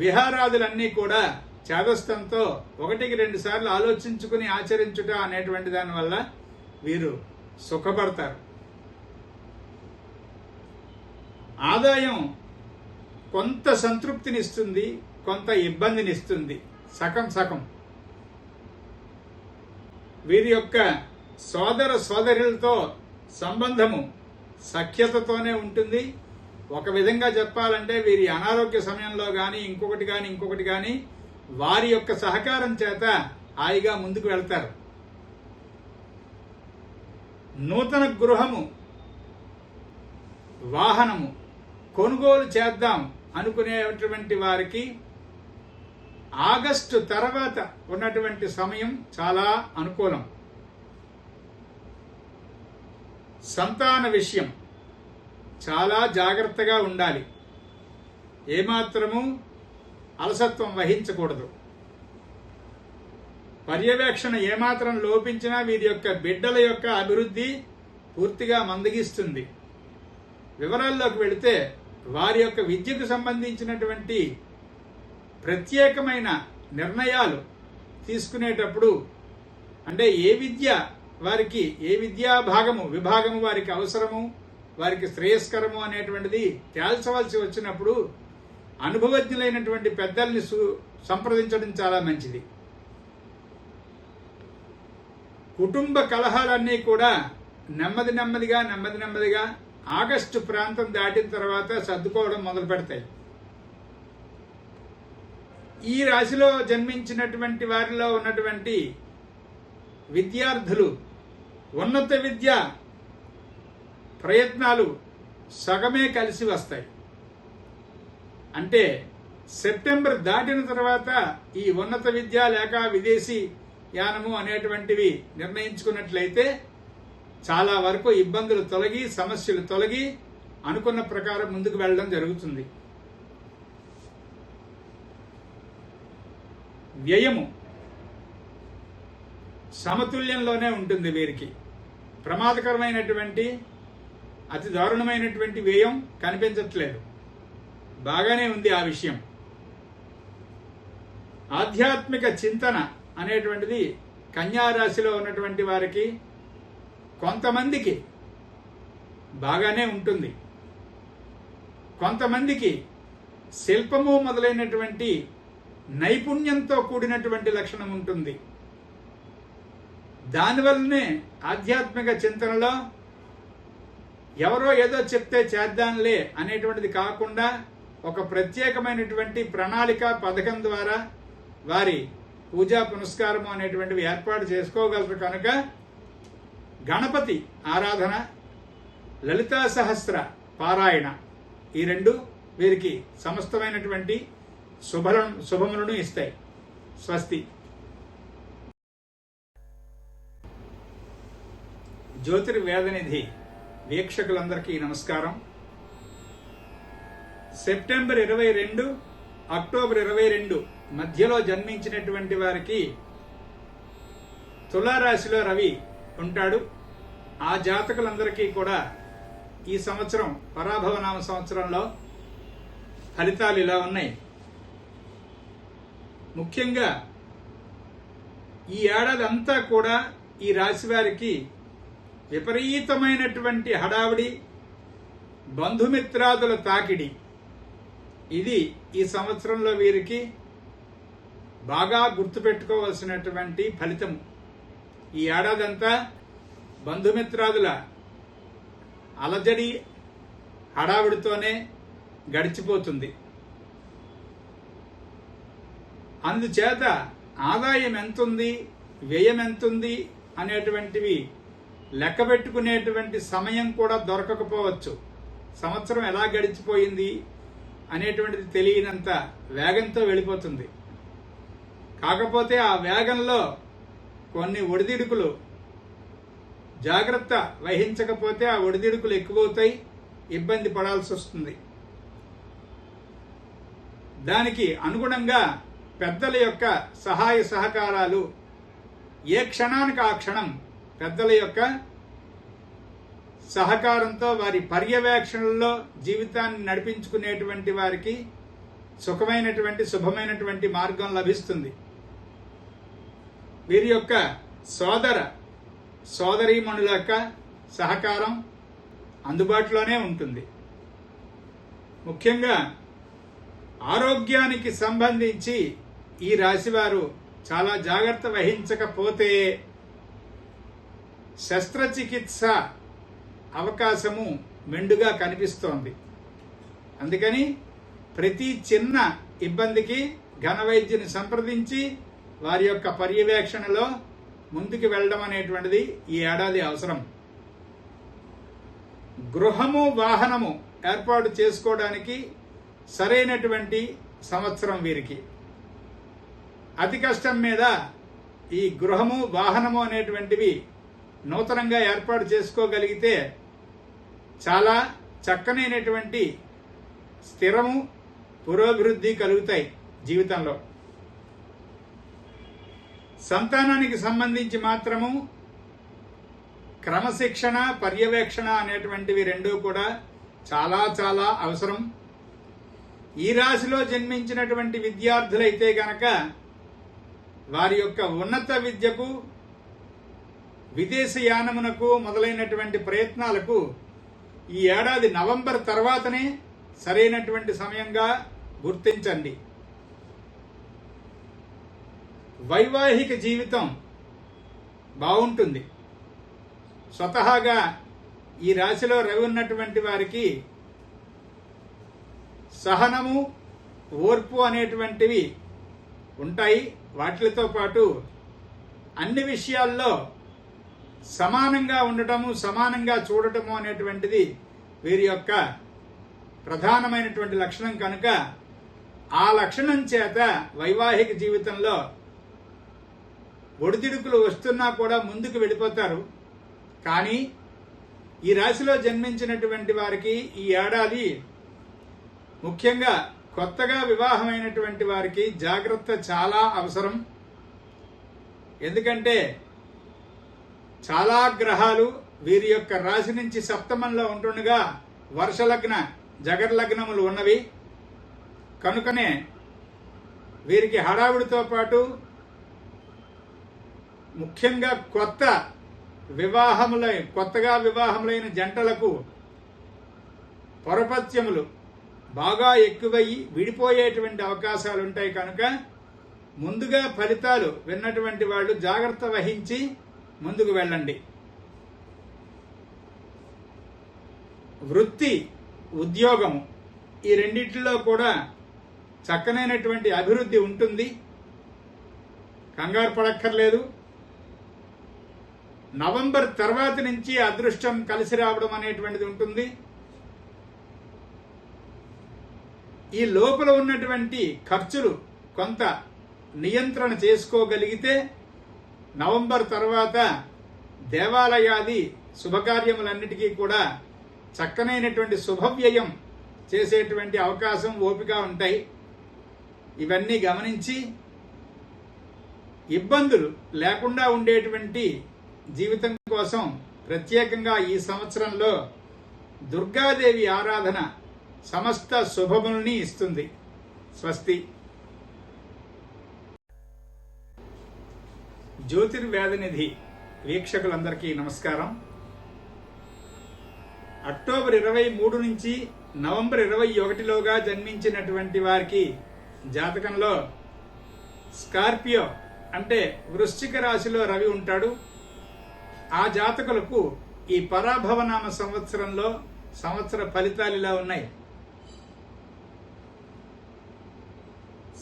విహారాదులన్నీ కూడా చేదస్తంతో 1-2 సార్లు ఆలోచించుకుని ఆచరించుట అనేటువంటి దానివల్ల వీరు సుఖపడతారు. ఆదాయం కొంత సంతృప్తినిస్తుంది, కొంత ఇబ్బందినిస్తుంది, సగం సగం. వీరి యొక్క సోదర సోదరులతో సంబంధము సఖ్యతతోనే ఉంటుంది. ఒక విధంగా చెప్పాలంటే వీరి అనారోగ్య సమయంలో కానీ ఇంకొకటి కానీ వారి యొక్క సహకారం చేత హాయిగా ముందుకు వెళ్తారు. నూతన గృహము, వాహనము కొనుగోలు చేద్దాం అనుకునేటువంటి వారికి ఆగస్టు తర్వాత ఉన్నటువంటి సమయం చాలా అనుకూలం. సంతాన విషయం చాలా జాగ్రత్తగా ఉండాలి. ఏమాత్రము అలసత్వం వహించకూడదు. పర్యవేక్షణ ఏమాత్రం లోపించినా వీరి యొక్క బిడ్డల యొక్క అభివృద్ధి పూర్తిగా మందగిస్తుంది. వివరాల్లోకి వెళితే వారి యొక్క విద్యకు సంబంధించినటువంటి ప్రత్యేకమైన నిర్ణయాలు తీసుకునేటప్పుడు, అంటే ఏ విద్యా విభాగము వారికి అవసరము, వారికి శ్రేయస్కరము అనేటువంటిది తేల్చవలసి వచ్చినప్పుడు అనుభవజ్ఞులైనటువంటి పెద్దల్ని సంప్రదించడం చాలా మంచిది. కుటుంబ కలహాలన్నీ కూడా నెమ్మదిగా ఆగస్టు ప్రాంతం దాటిన తర్వాత సర్దుకోవడం మొదలు పెడతాయి. ఈ రాశిలో జన్మించినటువంటి వారిలో ఉన్నటువంటి విద్యార్థులు ఉన్నత విద్య ప్రయత్నాలు సగమే కలిసి వస్తాయి. అంటే సెప్టెంబర్ దాటిన తర్వాత ఈ ఉన్నత విద్య లేక విదేశీ యానము అనేటువంటివి నిర్ణయించుకున్నట్లయితే చాలా వరకు ఇబ్బందులు తొలగి, సమస్యలు తొలగి అనుకున్న ప్రకారం ముందుకు వెళ్ళడం జరుగుతుంది. వ్యయము సమతుల్యంలోనే ఉంటుంది. వీరికి ప్రమాదకరమైనటువంటి అతి దారుణమైనటువంటి వ్యయం కనిపించట్లేదు. బాగానే ఉంది ఆ విషయం. ఆధ్యాత్మిక చింతన అనేటువంటిది కన్యా రాశిలో ఉన్నటువంటి వారికి కొంతమందికి బాగానే ఉంటుంది. కొంతమందికి శిల్పము మొదలైనటువంటి నైపుణ్యంతో కూడినటువంటి లక్షణం ఉంటుంది. దానివల్లనే ఆధ్యాత్మిక చింతనలో ఎవరో ఏదో చెప్తే చేద్దాంలే అనేటువంటిది కాకుండా ఒక ప్రత్యేకమైనటువంటి ప్రణాళిక పథకం ద్వారా వారి పూజా పునస్కారము అనేటువంటివి ఏర్పాటు చేసుకోగలరు. కనుక గణపతి ఆరాధన, లలితా సహస్ర పారాయణ, ఈ రెండు వీరికి సమస్తమైనటువంటి శుభములను ఇస్తాయి. స్వస్తి. జ్యోతిర్వేదనిధి వీక్షకులందరికీ నమస్కారం. సెప్టెంబర్ 22, అక్టోబర్ 22 మధ్యలో జన్మించినటువంటి వారికి తులారాశిలో రవి ఉంటాడు. ఆ జాతకులందరికీ కూడా ఈ సంవత్సరం పరాభవనామ సంవత్సరంలో ఫలితాలు ఇలా ఉన్నాయి. ముఖ్యంగా ఈ ఏడాది అంతా కూడా ఈ రాశి వారికి విపరీతమైనటువంటి హడావిడి, బంధుమిత్రాదుల తాకిడి, ఇది ఈ సంవత్సరంలో వీరికి బాగా గుర్తుపెట్టుకోవాల్సినటువంటి ఫలితం. ఈ ఏడాదంతా బంధుమిత్రాదుల అలజడి, హడావుడితోనే గడిచిపోతుంది. అందుచేత ఆదాయం ఎంతుంది, వ్యయం ఎంతుంది అనేటువంటివి లెక్క పెట్టుకునేటువంటి సమయం కూడా దొరకకపోవచ్చు. సంవత్సరం ఎలా గడిచిపోయింది అనేటువంటిది తెలియనంత వేగంతో వెళ్ళిపోతుంది. కాకపోతే ఆ వేగంలో కొన్ని ఒడిదిడుకులు జాగ్రత్త వహించకపోతే ఆ ఒడిదిడుకులు ఎక్కువవుతాయి, ఇబ్బంది పడాల్సి వస్తుంది. దానికి అనుగుణంగా పెద్దల యొక్క సహాయ సహకారాలు ఏ క్షణానికి ఆ క్షణం పెద్దల యొక్క సహకారంతో వారి పర్యవేక్షణలో జీవితాన్ని నడిపించుకునేటువంటి వారికి సుఖమైనటువంటి శుభమైనటువంటి మార్గం లభిస్తుంది. వీరి యొక్క సోదరీమణుల యొక్క సహకారం అందుబాటులోనే ఉంటుంది. ముఖ్యంగా ఆరోగ్యానికి సంబంధించి ఈ రాశివారు చాలా జాగ్రత్త వహించకపోతే శస్త్రచికిత్స అవకాశము మెండుగా కనిపిస్తోంది. అందుకని ప్రతి చిన్న ఇబ్బందికి ఘన వైద్యుని సంప్రదించి వారి యొక్క పర్యవేక్షణలో ముందుకు వెళ్ళడం అనేటువంటిది ఈ ఏడాది అవసరం. గృహము వాహనము ఏర్పాటు చేసుకోవడానికి సరైనటువంటి సంవత్సరం వీరికి. అతి కష్టం మీద ఈ గృహము వాహనము అనేటువంటివి నూతనంగా ఏర్పాటు చేసుకోగలిగితే చాలా చక్కనైనటువంటి స్థిరము పురోభివృద్ధి కలుగుతాయి జీవితంలో. సంతానానికి సంబంధించి మాత్రము క్రమశిక్షణ పర్యవేక్షణ అనేటువంటివి రెండూ కూడా చాలా చాలా అవసరం. ఈ రాశిలో జన్మించినటువంటి విద్యార్థులైతే గనక వారి యొక్క ఉన్నత విద్యకు విదేశయానమునకు మొదలైనటువంటి ప్రయత్నాలకు ఈ ఏడాది నవంబర్ తర్వాతనే సరైనటువంటి సమయంగా గుర్తించండి. వైవాహిక జీవితం బాగుంటుంది. స్వతహాగా ఈ రాశిలో రవి ఉన్నటువంటి వారికి సహనము ఓర్పు అనేటువంటివి ఉంటాయి. వాటితో పాటు అన్ని విషయాల్లో సమానంగా ఉండటము సమానంగా చూడటము అనేటువంటిది వీరి యొక్క ప్రధానమైనటువంటి లక్షణం కనుక ఆ లక్షణం చేత వైవాహిక జీవితంలో ఒడిదిడుకులు వస్తున్నా కూడా ముందుకు వెళ్ళిపోతారు. కానీ ఈ రాశిలో జన్మించినటువంటి వారికి ఈ ఏడాది ముఖ్యంగా కొత్తగా వివాహమైనటువంటి వారికి జాగ్రత్త చాలా అవసరం. ఎందుకంటే చాలా గ్రహాలు వీరి యొక్క రాశి నుంచి సప్తమంలో ఉంటుండగా వర్షలగ్న జగర్లగ్నములు ఉన్నవి కనుకనే వీరికి హడావుడితో పాటు ముఖ్యంగా కొత్తగా వివాహములైన జంటలకు పొరపత్యములు బాగా ఎక్కువయ్యి విడిపోయేటువంటి అవకాశాలు ఉంటాయి. కనుక ముందుగా ఫలితాలు విన్నటువంటి వాళ్ళు జాగ్రత్త వహించి ముందుకు వెళ్ళండి. వృత్తి ఉద్యోగము ఈ రెండిట్లో కూడా చక్కనైనటువంటి అభివృద్ధి ఉంటుంది. కంగారు పడక్కర్లేదు. నవంబర్ తర్వాత నుంచి అదృష్టం కలిసి రావడం అనేటువంటిది ఉంటుంది. ఈ లోపల ఉన్నటువంటి ఖర్చులు కొంత నియంత్రణ చేసుకోగలిగితే నవంబర్ తర్వాత దేవాలయాది శుభకార్యములన్నిటికీ కూడా చక్కనైనటువంటి శుభవ్యయం చేసేటువంటి అవకాశం ఓపిక ఉంటాయి. ఇవన్నీ గమనించి ఇబ్బందులు లేకుండా ఉండేటువంటి జీవితం కోసం ప్రత్యేకంగా ఈ సంవత్సరంలో దుర్గాదేవి ఆరాధన సమస్త శుభముల్ని ఇస్తుంది. స్వస్తి. జ్యోతిర్వేదనిధి వీక్షకులందరికీ నమస్కారం. అక్టోబర్ 23 నుంచి నవంబర్ 21లోగా జన్మించినటువంటి వారికి జాతకంలో స్కార్పియో అంటే వృశ్చిక రాశిలో రవి ఉంటాడు. ఆ జాతకులకు ఈ పరాభవనామ సంవత్సరంలో సంవత్సర ఫలితాలు ఇలా ఉన్నాయి.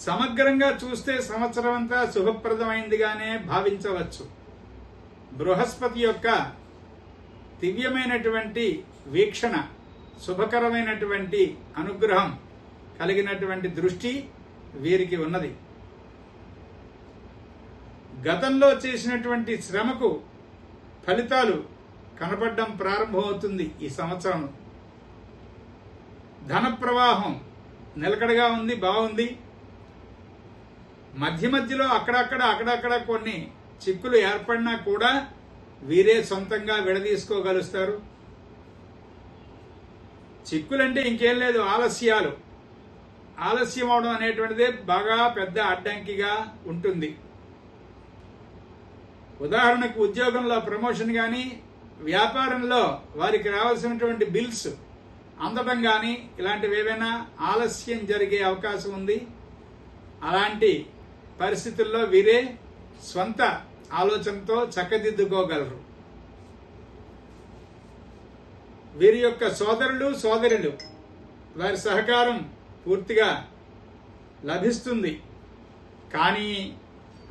సమగ్రంగా చూస్తే సంవత్సరం అంతా శుభప్రదమైందిగానే భావించవచ్చు. బృహస్పతి యొక్క దివ్యమైనటువంటి వీక్షణ, శుభకరమైనటువంటి అనుగ్రహం కలిగినటువంటి దృష్టి వీరికి ఉన్నది. గతంలో చేసినటువంటి శ్రమకు ఫలితాలు కనపడడం ప్రారంభమవుతుంది. ఈ సంవత్సరం ధన ప్రవాహం నిలకడగా ఉంది, బాగుంది. మధ్య మధ్యలో అక్కడక్కడ కొన్ని చిక్కులు ఏర్పడినా కూడా వీరే సొంతంగా విడదీసుకోగలుస్తారు. చిక్కులంటే ఇంకేం లేదు, ఆలస్యం అవడం అనేటువంటిదే బాగా పెద్ద అడ్డంకిగా ఉంటుంది. ఉదాహరణకు ఉద్యోగంలో ప్రమోషన్ కానీ, వ్యాపారంలో వారికి రావాల్సినటువంటి బిల్స్ అందడం కానీ, ఇలాంటివి ఏవైనా ఆలస్యం జరిగే అవకాశం ఉంది. అలాంటి పరిస్థితుల్లో వీరే స్వంత ఆలోచనతో చక్కదిద్దుకోగలరు. వీరి యొక్క సోదరులు వారి సహకారం పూర్తిగా లభిస్తుంది. కానీ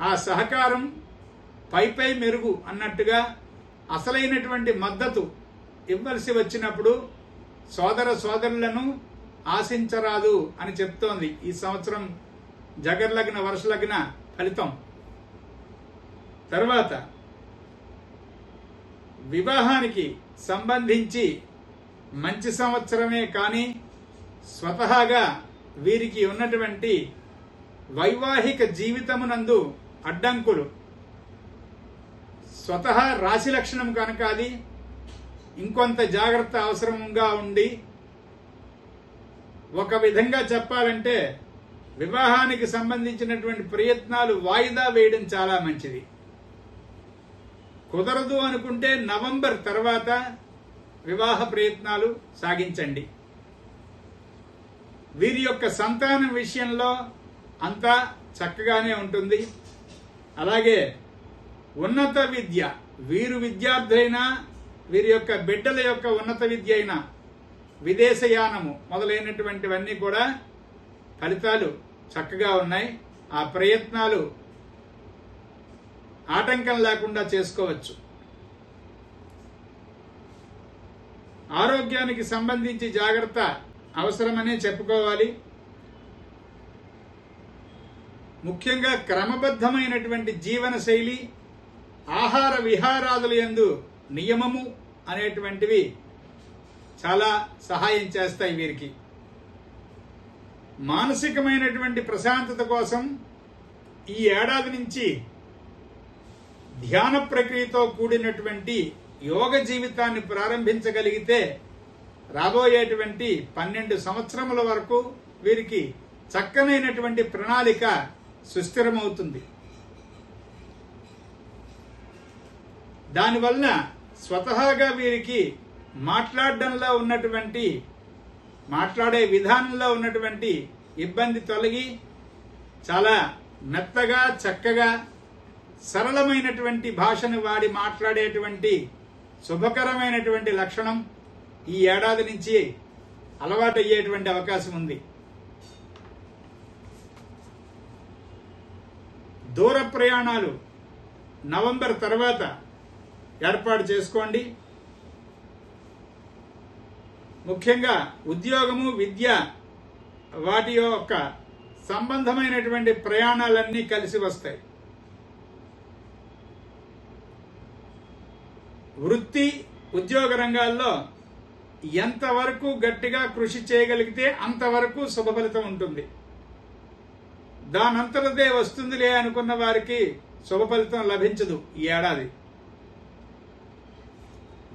ఆ సహకారం పై మెరుగు అన్నట్టుగా అసలైనటువంటి మద్దతు ఇవ్వాల్సి వచ్చినప్పుడు సోదరులను ఆశించరాదు అని చెప్తోంది ఈ సంవత్సరం జగర్లగ్న వర్షలగ్న ఫలితం. తర్వాత వివాహానికి సంబంధించి మంచి సంవత్సరమే, కానీ స్వతహాగా వీరికి ఉన్నటువంటి వైవాహిక జీవితమునందు అడ్డంకులు స్వతహా రాశి లక్షణం కనుక అది ఇంకొంత జాగ్రత్త అవసరంగా ఉండి, ఒక విధంగా చెప్పాలంటే వివాహానికి సంబంధించినటువంటి ప్రయత్నాలు వాయిదా వేయడం చాలా మంచిది. కుదరదు అనుకుంటే నవంబర్ తర్వాత వివాహ ప్రయత్నాలు సాగించండి. వీరి యొక్క సంతానం విషయంలో అంతా చక్కగానే ఉంటుంది. అలాగే ఉన్నత విద్య, వీరు విద్యార్థులైనా వీరి యొక్క బిడ్డల యొక్క ఉన్నత విద్య అయినా విదేశయానము మొదలైనటువంటివన్నీ కూడా ఫలితాలు చక్కగా ఉన్నాయి. ఆ ప్రయత్నాలు ఆటంకం లేకుండా చేసుకోవచ్చు. ఆరోగ్యానికి సంబంధించి జాగ్రత్త అవసరమనే చెప్పుకోవాలి. ముఖ్యంగా క్రమబద్ధమైనటువంటి జీవన శైలి, ఆహార విహారాదుల యందు నియమము అనేటువంటివి చాలా సహాయం చేస్తాయి వీరికి. మానసికమైనటువంటి ప్రశాంతత కోసం ఈ ఏడాది నుంచి ధ్యాన ప్రక్రియతో కూడినటువంటి యోగ జీవితాన్ని ప్రారంభించగలిగితే రాబోయేటువంటి 12 సంవత్సరముల వరకు వీరికి చక్కనైనటువంటి ప్రణాళిక సుస్థిరమవుతుంది. దానివల్ల స్వతహాగా వీరికి మాట్లాడే విధానంలో ఉన్నటువంటి ఇబ్బంది తొలగి చాలా మెత్తగా, చక్కగా, సరళమైనటువంటి భాషను వాడి మాట్లాడేటువంటి శుభకరమైనటువంటి లక్షణం ఈ ఏడాది నుంచి అలవాటయ్యేటువంటి అవకాశం ఉంది. దూర ప్రయాణాలు నవంబర్ తర్వాత ఏర్పాటు చేసుకోండి. ముఖ్యంగా ఉద్యోగము, విద్య, వాటి యొక్క సంబంధమైనటువంటి ప్రయాణాలన్నీ కలిసి వస్తాయి. వృత్తి, ఉద్యోగ రంగాల్లో ఎంతవరకు గట్టిగా కృషి చేయగలిగితే అంతవరకు శుభ ఫలితం ఉంటుంది. దానంతరదే వస్తుందిలే అనుకున్న వారికి శుభ ఫలితం లభించదు ఈ ఏడాది.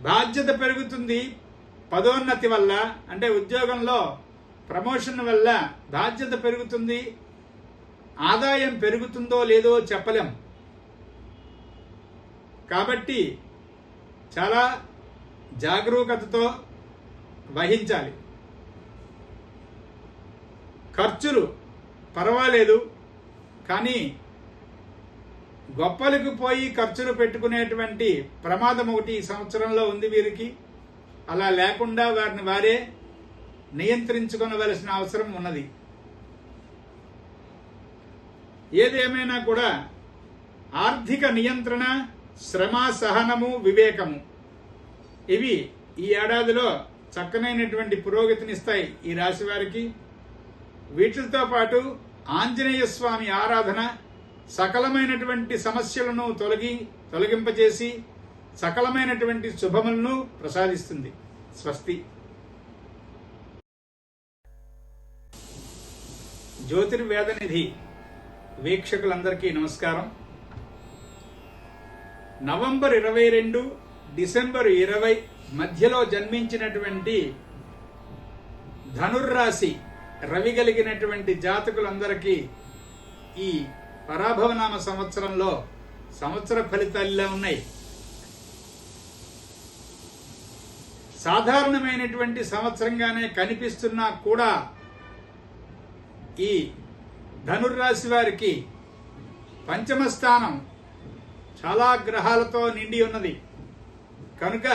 బాధ్యత పెరుగుతుంది. పదోన్నతి వల్ల, అంటే ఉద్యోగంలో ప్రమోషన్ వల్ల బాధ్యత పెరుగుతుంది. ఆదాయం పెరుగుతుందో లేదో చెప్పలేం. కాబట్టి చాలా జాగరూకతతో వహించాలి. ఖర్చులు పర్వాలేదు, కానీ గొప్పలకు పోయి ఖర్చులు పెట్టుకునేటువంటి ప్రమాదం ఒకటి ఈ సంవత్సరంలో ఉంది వీరికి. అలా లేకుండా వారిని వారే నియంత్రించుకొనవలసిన అవసరం ఉన్నది. ఏదేమైనా కూడా ఆర్థిక నియంత్రణ, శ్రమ, సహనము, వివేకము ఇవి ఈ ఏడాదిలో చక్కనైనటువంటి పురోగతినిస్తాయి ఈ రాశి వారికి. వీటితో పాటు ఆంజనేయ స్వామి ఆరాధన సకలమైనటువంటి సమస్యలను తొలగింపజేసి సకలమైనటువంటి శుభములను ప్రసాదిస్తుంది. స్వస్తి. జ్యోతిర్వేదనిధి వీక్షకులందరికీ నమస్కారం. నవంబర్ 22, డిసెంబర్ 20 మధ్యలో జన్మించినటువంటి ధనుర్రాశి రవి కలిగినటువంటి జాతకులందరికీ ఈ పరాభవనామ సంవత్సరంలో సంవత్సర ఫలితాలు ఇలా ఉన్నాయి. సాధారణమైనటువంటి సంవత్సరంగానే కనిపిస్తున్నా కూడా ఈ ధనుర్రాశి వారికి పంచమ స్థానం చాలా గ్రహాలతో నిండి ఉన్నది కనుక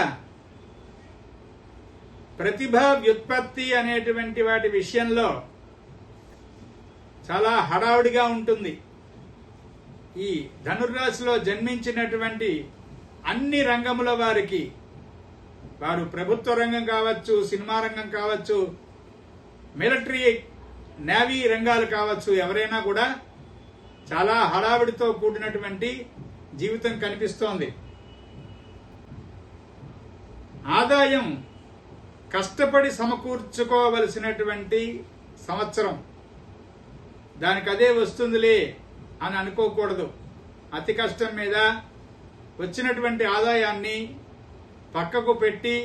ప్రతిభ, వ్యుత్పత్తి అనేటువంటి వాటి విషయంలో చాలా హడావుడిగా ఉంటుంది. ఈ ధనుర్రాశిలో జన్మించినటువంటి అన్ని రంగముల వారికి, వారు ప్రభుత్వ రంగం కావచ్చు, సినిమా రంగం కావచ్చు, మిలిటరీ, నేవీ రంగాలు కావచ్చు, ఎవరైనా కూడా చాలా హడావిడితో కూడినటువంటి జీవితం కనిపిస్తోంది. ఆదాయం కష్టపడి సమకూర్చుకోవలసినటువంటి సంవత్సరం. దానికి అదే వస్తుందిలే అని అనుకోకూడదు. అతి కష్టం మీద వచ్చినటువంటి ఆదాయాన్ని పక్కకు పెట్టి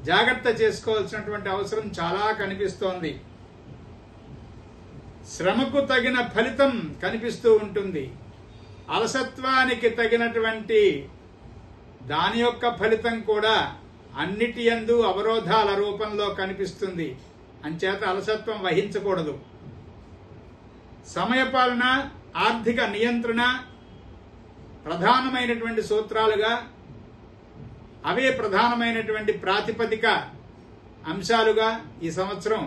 జాగ్రత్త చేసుకోవాల్సినటువంటి అవసరం చాలా కనిపిస్తోంది. శ్రమకు తగిన ఫలితం కనిపిస్తూ ఉంటుంది. అలసత్వానికి తగినటువంటి దాని యొక్క ఫలితం కూడా అన్నిటి యందు అవరోధాల రూపంలో కనిపిస్తుంది. అంచేత అలసత్వం వహించకూడదు. సమయపాలన, ఆర్థిక నియంత్రణ ప్రధానమైనటువంటి సూత్రాలుగా, అవే ప్రధానమైనటువంటి ప్రాతిపదిక అంశాలుగా ఈ సంవత్సరం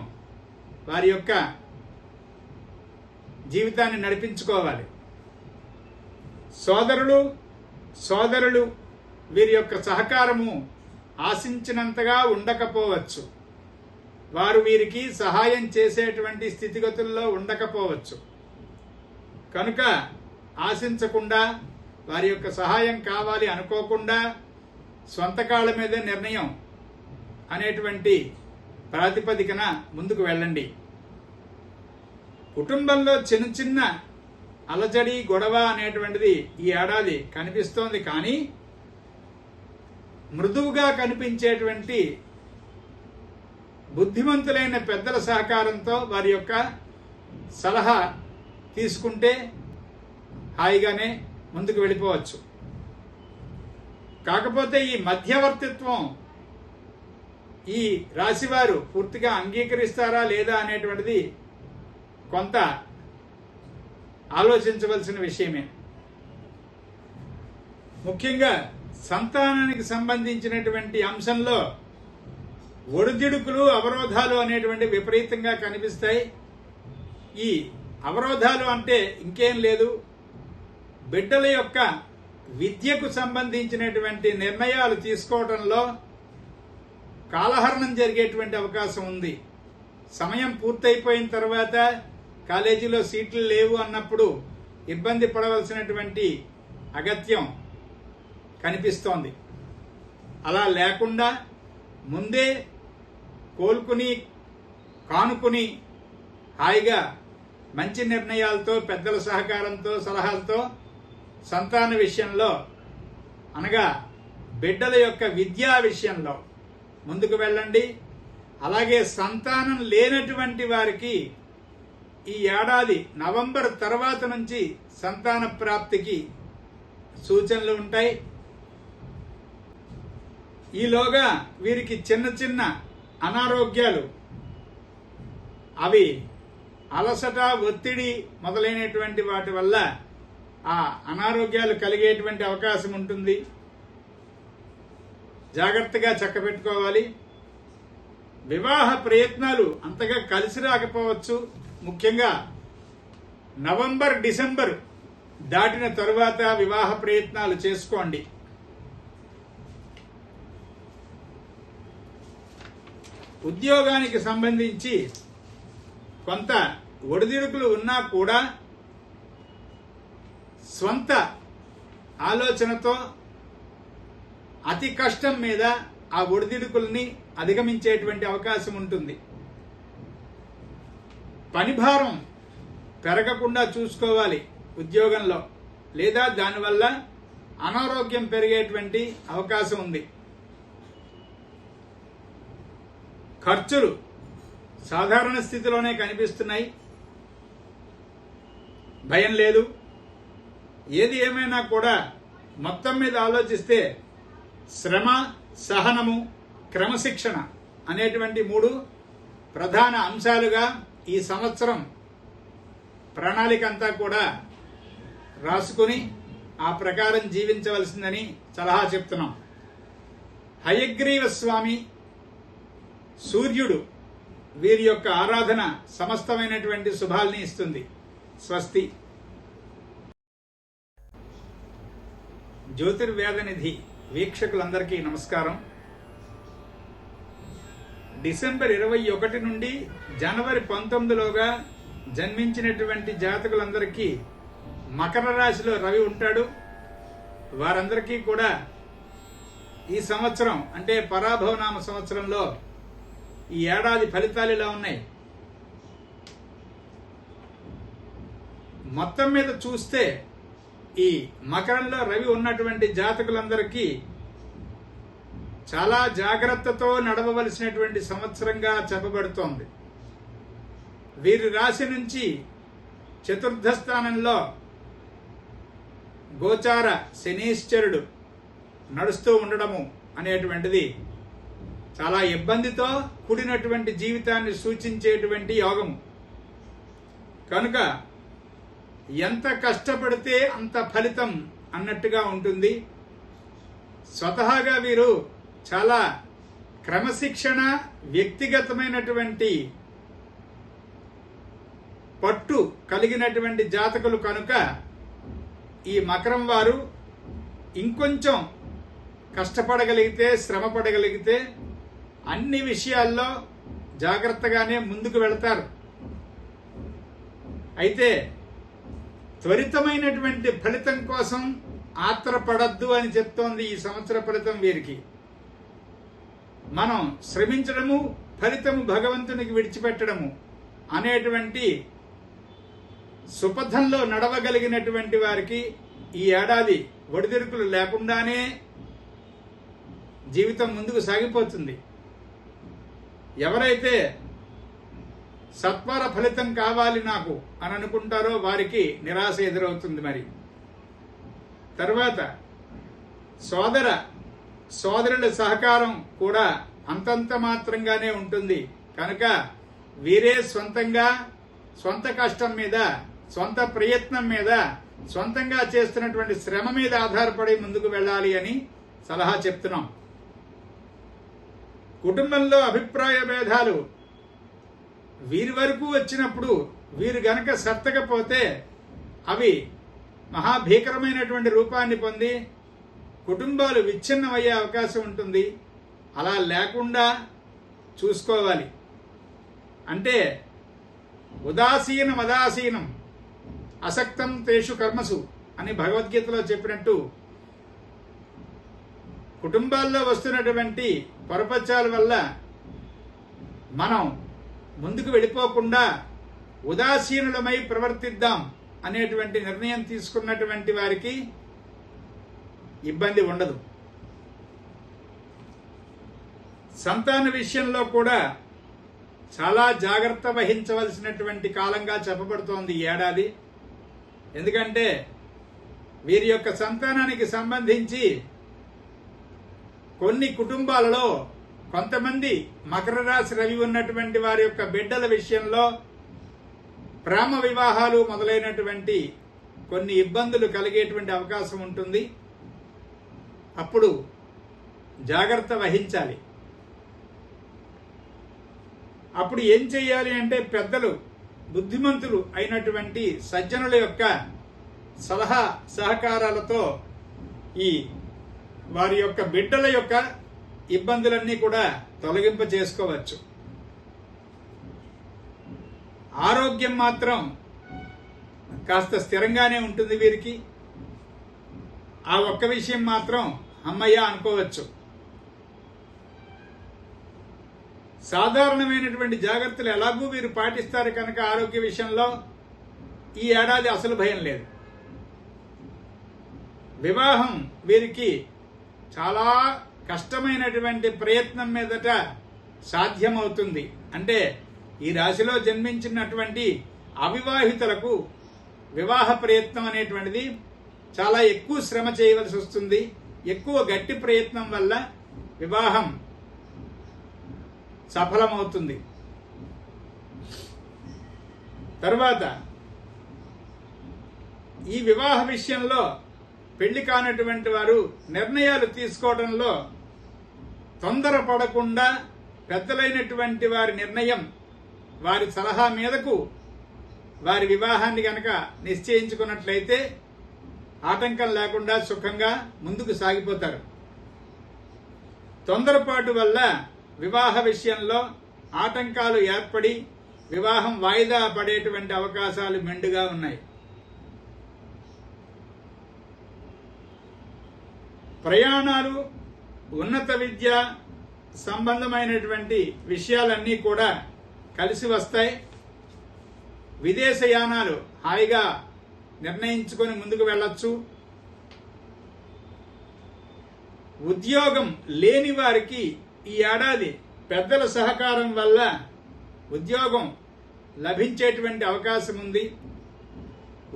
వారి యొక్క జీవితాన్ని నడిపించుకోవాలి. సోదరులు వీరి యొక్క సహకారము ఆశించినంతగా ఉండకపోవచ్చు. వారు వీరికి సహాయం చేసేటువంటి స్థితిగతుల్లో ఉండకపోవచ్చు. కనుక ఆశించకుండా, వారి యొక్క సహాయం కావాలి అనుకోకుండా స్వంత కాళ్ళ మీద నిర్ణయం అనేటువంటి ప్రాతిపదికన ముందుకు వెళ్ళండి. కుటుంబంలో చిన్న చిన్న అలజడి, గొడవ అనేటువంటిది ఈ ఏడాది కనిపిస్తోంది. కానీ మృదువుగా కనిపించేటువంటి బుద్ధిమంతులైన పెద్దల సహకారంతో వారి యొక్క సలహా తీసుకుంటే హాయిగానే ముందుకు వెళ్ళిపోవచ్చు. కాకపోతే ఈ మధ్యవర్తిత్వం ఈ రాశివారు పూర్తిగా అంగీకరిస్తారా లేదా అనేటువంటిది కొంత ఆలోచించవలసిన విషయమే. ముఖ్యంగా సంతానానికి సంబంధించినటువంటి అంశంలో ఒడిదుడుకులు, అవరోధాలు అనేటువంటి విపరీతంగా కనిపిస్తాయి. ఈ అవరోధాలు అంటే ఇంకేం లేదు, బిడ్డల యొక్క విద్యకు సంబంధించినటువంటి నిర్ణయాలు తీసుకోవడంలో కాలహరణం జరిగేటువంటి అవకాశం ఉంది. సమయం పూర్తయిపోయిన తర్వాత కాలేజీలో సీట్లు లేవు అన్నప్పుడు ఇబ్బంది పడవలసినటువంటి అగత్యం కనిపిస్తోంది. అలా లేకుండా ముందే కోలుకుని కానుకుని హాయిగా మంచి నిర్ణయాలతో, పెద్దల సహకారంతో, సలహాలతో సంతాన విషయంలో, అనగా బిడ్డల యొక్క విద్యా విషయంలో ముందుకు వెళ్ళండి. అలాగే సంతానం లేనటువంటి వారికి ఈ ఏడాది నవంబర్ తర్వాత నుంచి సంతాన ప్రాప్తికి సూచనలు ఉంటాయి. ఈలోగా వీరికి చిన్న చిన్న అనారోగ్యాలు, అవి అలసట, ఒత్తిడి మొదలైనటువంటి వాటి వల్ల ఆ అనారోగ్యాలు కలిగేటువంటి అవకాశం ఉంటుంది. జాగ్రత్తగా చక్కబెట్టుకోవాలి. వివాహ ప్రయత్నాలు అంతగా కలిసి రాకపోవచ్చు. ముఖ్యంగా నవంబర్, డిసెంబర్ దాటిన తరువాత వివాహ ప్రయత్నాలు చేసుకోండి. ఉద్యోగానికి సంబంధించి కొంత ఒడిదుడుకులు ఉన్నా కూడా స్వంత ఆలోచనతో అతి కష్టం మీద ఆ ఒడిదుడుకుల్ని అధిగమించేటువంటి అవకాశం ఉంటుంది. పనిభారం పెరగకుండా చూసుకోవాలి ఉద్యోగంలో, లేదా దానివల్ల అనారోగ్యం పెరిగేటువంటి అవకాశం ఉంది. ఖర్చులు సాధారణ స్థితిలోనే కనిపిస్తున్నాయి, భయం లేదు. ఏది ఏమైనా కూడా మొత్తం మీద ఆలోచిస్తే శ్రమ, సహనము, క్రమశిక్షణ అనేటువంటి 3 ప్రధాన అంశాలుగా ఈ సంవత్సరం ప్రణాళిక అంతా కూడా రాసుకుని ఆ ప్రకారం జీవించవలసిందని సలహా చెప్తున్నాం. హయగ్రీవ స్వామి, సూర్యుడు వీరి యొక్క ఆరాధన సమస్తమైనటువంటి శుభాల్ని ఇస్తుంది. స్వస్తి. జ్యోతిర్వేదనిధి వీక్షకులందరికీ నమస్కారం. డిసెంబర్ 21 నుండి జనవరి 19లోగా జన్మించినటువంటి జాతకులందరికీ మకర రాశిలో రవి ఉంటాడు. వారందరికీ కూడా ఈ సంవత్సరం అంటే పరాభవనామ సంవత్సరంలో ఈ ఏడాది ఫలితాలు ఇలా ఉన్నాయి. మొత్తం మీద చూస్తే ఈ మకరంలో రవి ఉన్నటువంటి జాతకులందరికీ చాలా జాగ్రత్తతో నడవవలసినటువంటి సంవత్సరంగా చెప్పబడుతోంది. వీరి రాశి నుంచి చతుర్థ స్థానంలో గోచార శనీశ్వరుడు నడుస్తూ ఉండడము అనేటువంటిది చాలా ఇబ్బందితో కూడినటువంటి జీవితాన్ని సూచించేటువంటి యోగము. కనుక ఎంత కష్టపడితే అంత ఫలితం అన్నట్టుగా ఉంటుంది. స్వతహాగా వీరు చాలా క్రమశిక్షణ, వ్యక్తిగతమైనటువంటి పట్టు కలిగినటువంటి జాతకులు కనుక ఈ మకరం వారు ఇంకొంచెం కష్టపడగలిగితే, శ్రమ పడగలిగితే అన్ని విషయాల్లో జాగ్రత్తగానే ముందుకు వెళతారు. అయితే త్వరితమైనటువంటి ఫలితం కోసం ఆత్రపడద్దు అని చెప్తోంది ఈ సంవత్సర ఫలితం వీరికి. మనం శ్రమించడము, ఫలితము భగవంతునికి విడిచిపెట్టడము అనేటువంటి సుపథంలో నడవగలిగినటువంటి వారికి ఈ ఏడాది ఒడిదుడుకులు లేకుండానే జీవితం ముందుకు సాగిపోతుంది. ఎవరైతే సత్వర ఫలితం కావాలి నాకు అని అనుకుంటారో వారికి నిరాశ ఎదురవుతుంది. మరి తర్వాత సోదరుల సహకారం కూడా అంతంత మాత్రంగానే ఉంటుంది. కనుక వీరే స్వంతంగా స్వంత కష్టం మీద, స్వంత ప్రయత్నం మీద, స్వంతంగా చేస్తున్నటువంటి శ్రమ మీద ఆధారపడి ముందుకు వెళ్ళాలి అని సలహా చెప్తున్నాం. కుటుంబంలో అభిప్రాయ భేదాలు వీరి వరకు వచ్చినప్పుడు వీరు గనక సర్తకపోతే అవి మహాభీకరమైనటువంటి రూపాన్ని పొంది కుటుంబాలు విచ్ఛిన్నమయ్యే అవకాశం ఉంటుంది. అలా లేకుండా చూసుకోవాలి. అంటే ఉదాసీనం అసక్తం తేషు కర్మసు అని భగవద్గీతలో చెప్పినట్టు కుటుంబాల్లో వస్తున్నటువంటి పొరపచ్చాల వల్ల మనం ముందుకు వెళ్ళిపోకుండా ఉదాసీనులమై ప్రవర్తిద్దాం అనేటువంటి నిర్ణయం తీసుకున్నటువంటి వారికి ఇబ్బంది ఉండదు. సంతాన విషయంలో కూడా చాలా జాగ్రత్త వహించవలసినటువంటి కాలంగా చెప్పబడుతోంది ఈ ఏడాది. ఎందుకంటే వీరి యొక్క సంతానానికి సంబంధించి కొన్ని కుటుంబాలలో కొంతమంది మకర రాశి రవి ఉన్నటువంటి వారి యొక్క బిడ్డల విషయంలో ప్రేమ వివాహాలు మొదలైనటువంటి కొన్ని ఇబ్బందులు కలిగేటువంటి అవకాశం ఉంటుంది. అప్పుడు జాగ్రత్త వహించాలి. అప్పుడు ఏం చెయ్యాలి అంటే పెద్దలు, బుద్ధిమంతులు అయినటువంటి సజ్జనుల యొక్క సలహా సహకారాలతో ఈ వారి యొక్క బిడ్డల యొక్క ఇబ్బందులన్నీ కూడా తొలగింప చేసుకోవచ్చు. ఆరోగ్యం మాత్రం కాస్త స్థిరంగానే ఉంటుంది వీరికి. ఆ ఒక్క విషయం మాత్రం అమ్మయ్య అనుకోవచ్చు. సాధారణమైనటువంటి జాగ్రత్తలు ఎలాగూ వీరు పాటిస్తారు కనుక ఆరోగ్య విషయంలో ఈ ఏడాది అసలు భయం లేదు. వివాహం వీరికి చాలా కష్టమైనటువంటి ప్రయత్నం మీదట సాధ్యమవుతుంది. అంటే ఈ రాశిలో జన్మించినటువంటి అవివాహితులకు వివాహ ప్రయత్నం అనేటువంటిది చాలా ఎక్కువ శ్రమ చేయవలసి వస్తుంది. ఎక్కువ గట్టి ప్రయత్నం వల్ల వివాహం సఫలమవుతుంది. తర్వాత ఈ వివాహ విషయంలో పెళ్లి కానటువంటి వారు నిర్ణయాలు తీసుకోవడంలో తొందరపడకుండా పెద్దలైనటువంటి వారి నిర్ణయం, వారి సలహా మీదకు వారి వివాహాన్ని గనక నిశ్చయించుకున్నట్లయితే ఆటంకం లేకుండా సుఖంగా ముందుకు సాగిపోతారు. తొందరపాటు వల్ల వివాహ విషయంలో ఆటంకాలు ఏర్పడి వివాహం వాయిదా పడేటువంటి అవకాశాలు మెండుగా ఉన్నాయి. ప్రయాణాలు, ఉన్నత విద్య సంబంధమైనటువంటి విషయాలన్నీ కూడా కలిసి వస్తాయి. విదేశయానాలు హాయిగా నిర్ణయించుకొని ముందుకు వెళ్ళొచ్చు. ఉద్యోగం లేని వారికి ఈ ఏడాది పెద్దల సహకారం వల్ల ఉద్యోగం లభించేటువంటి అవకాశం ఉంది.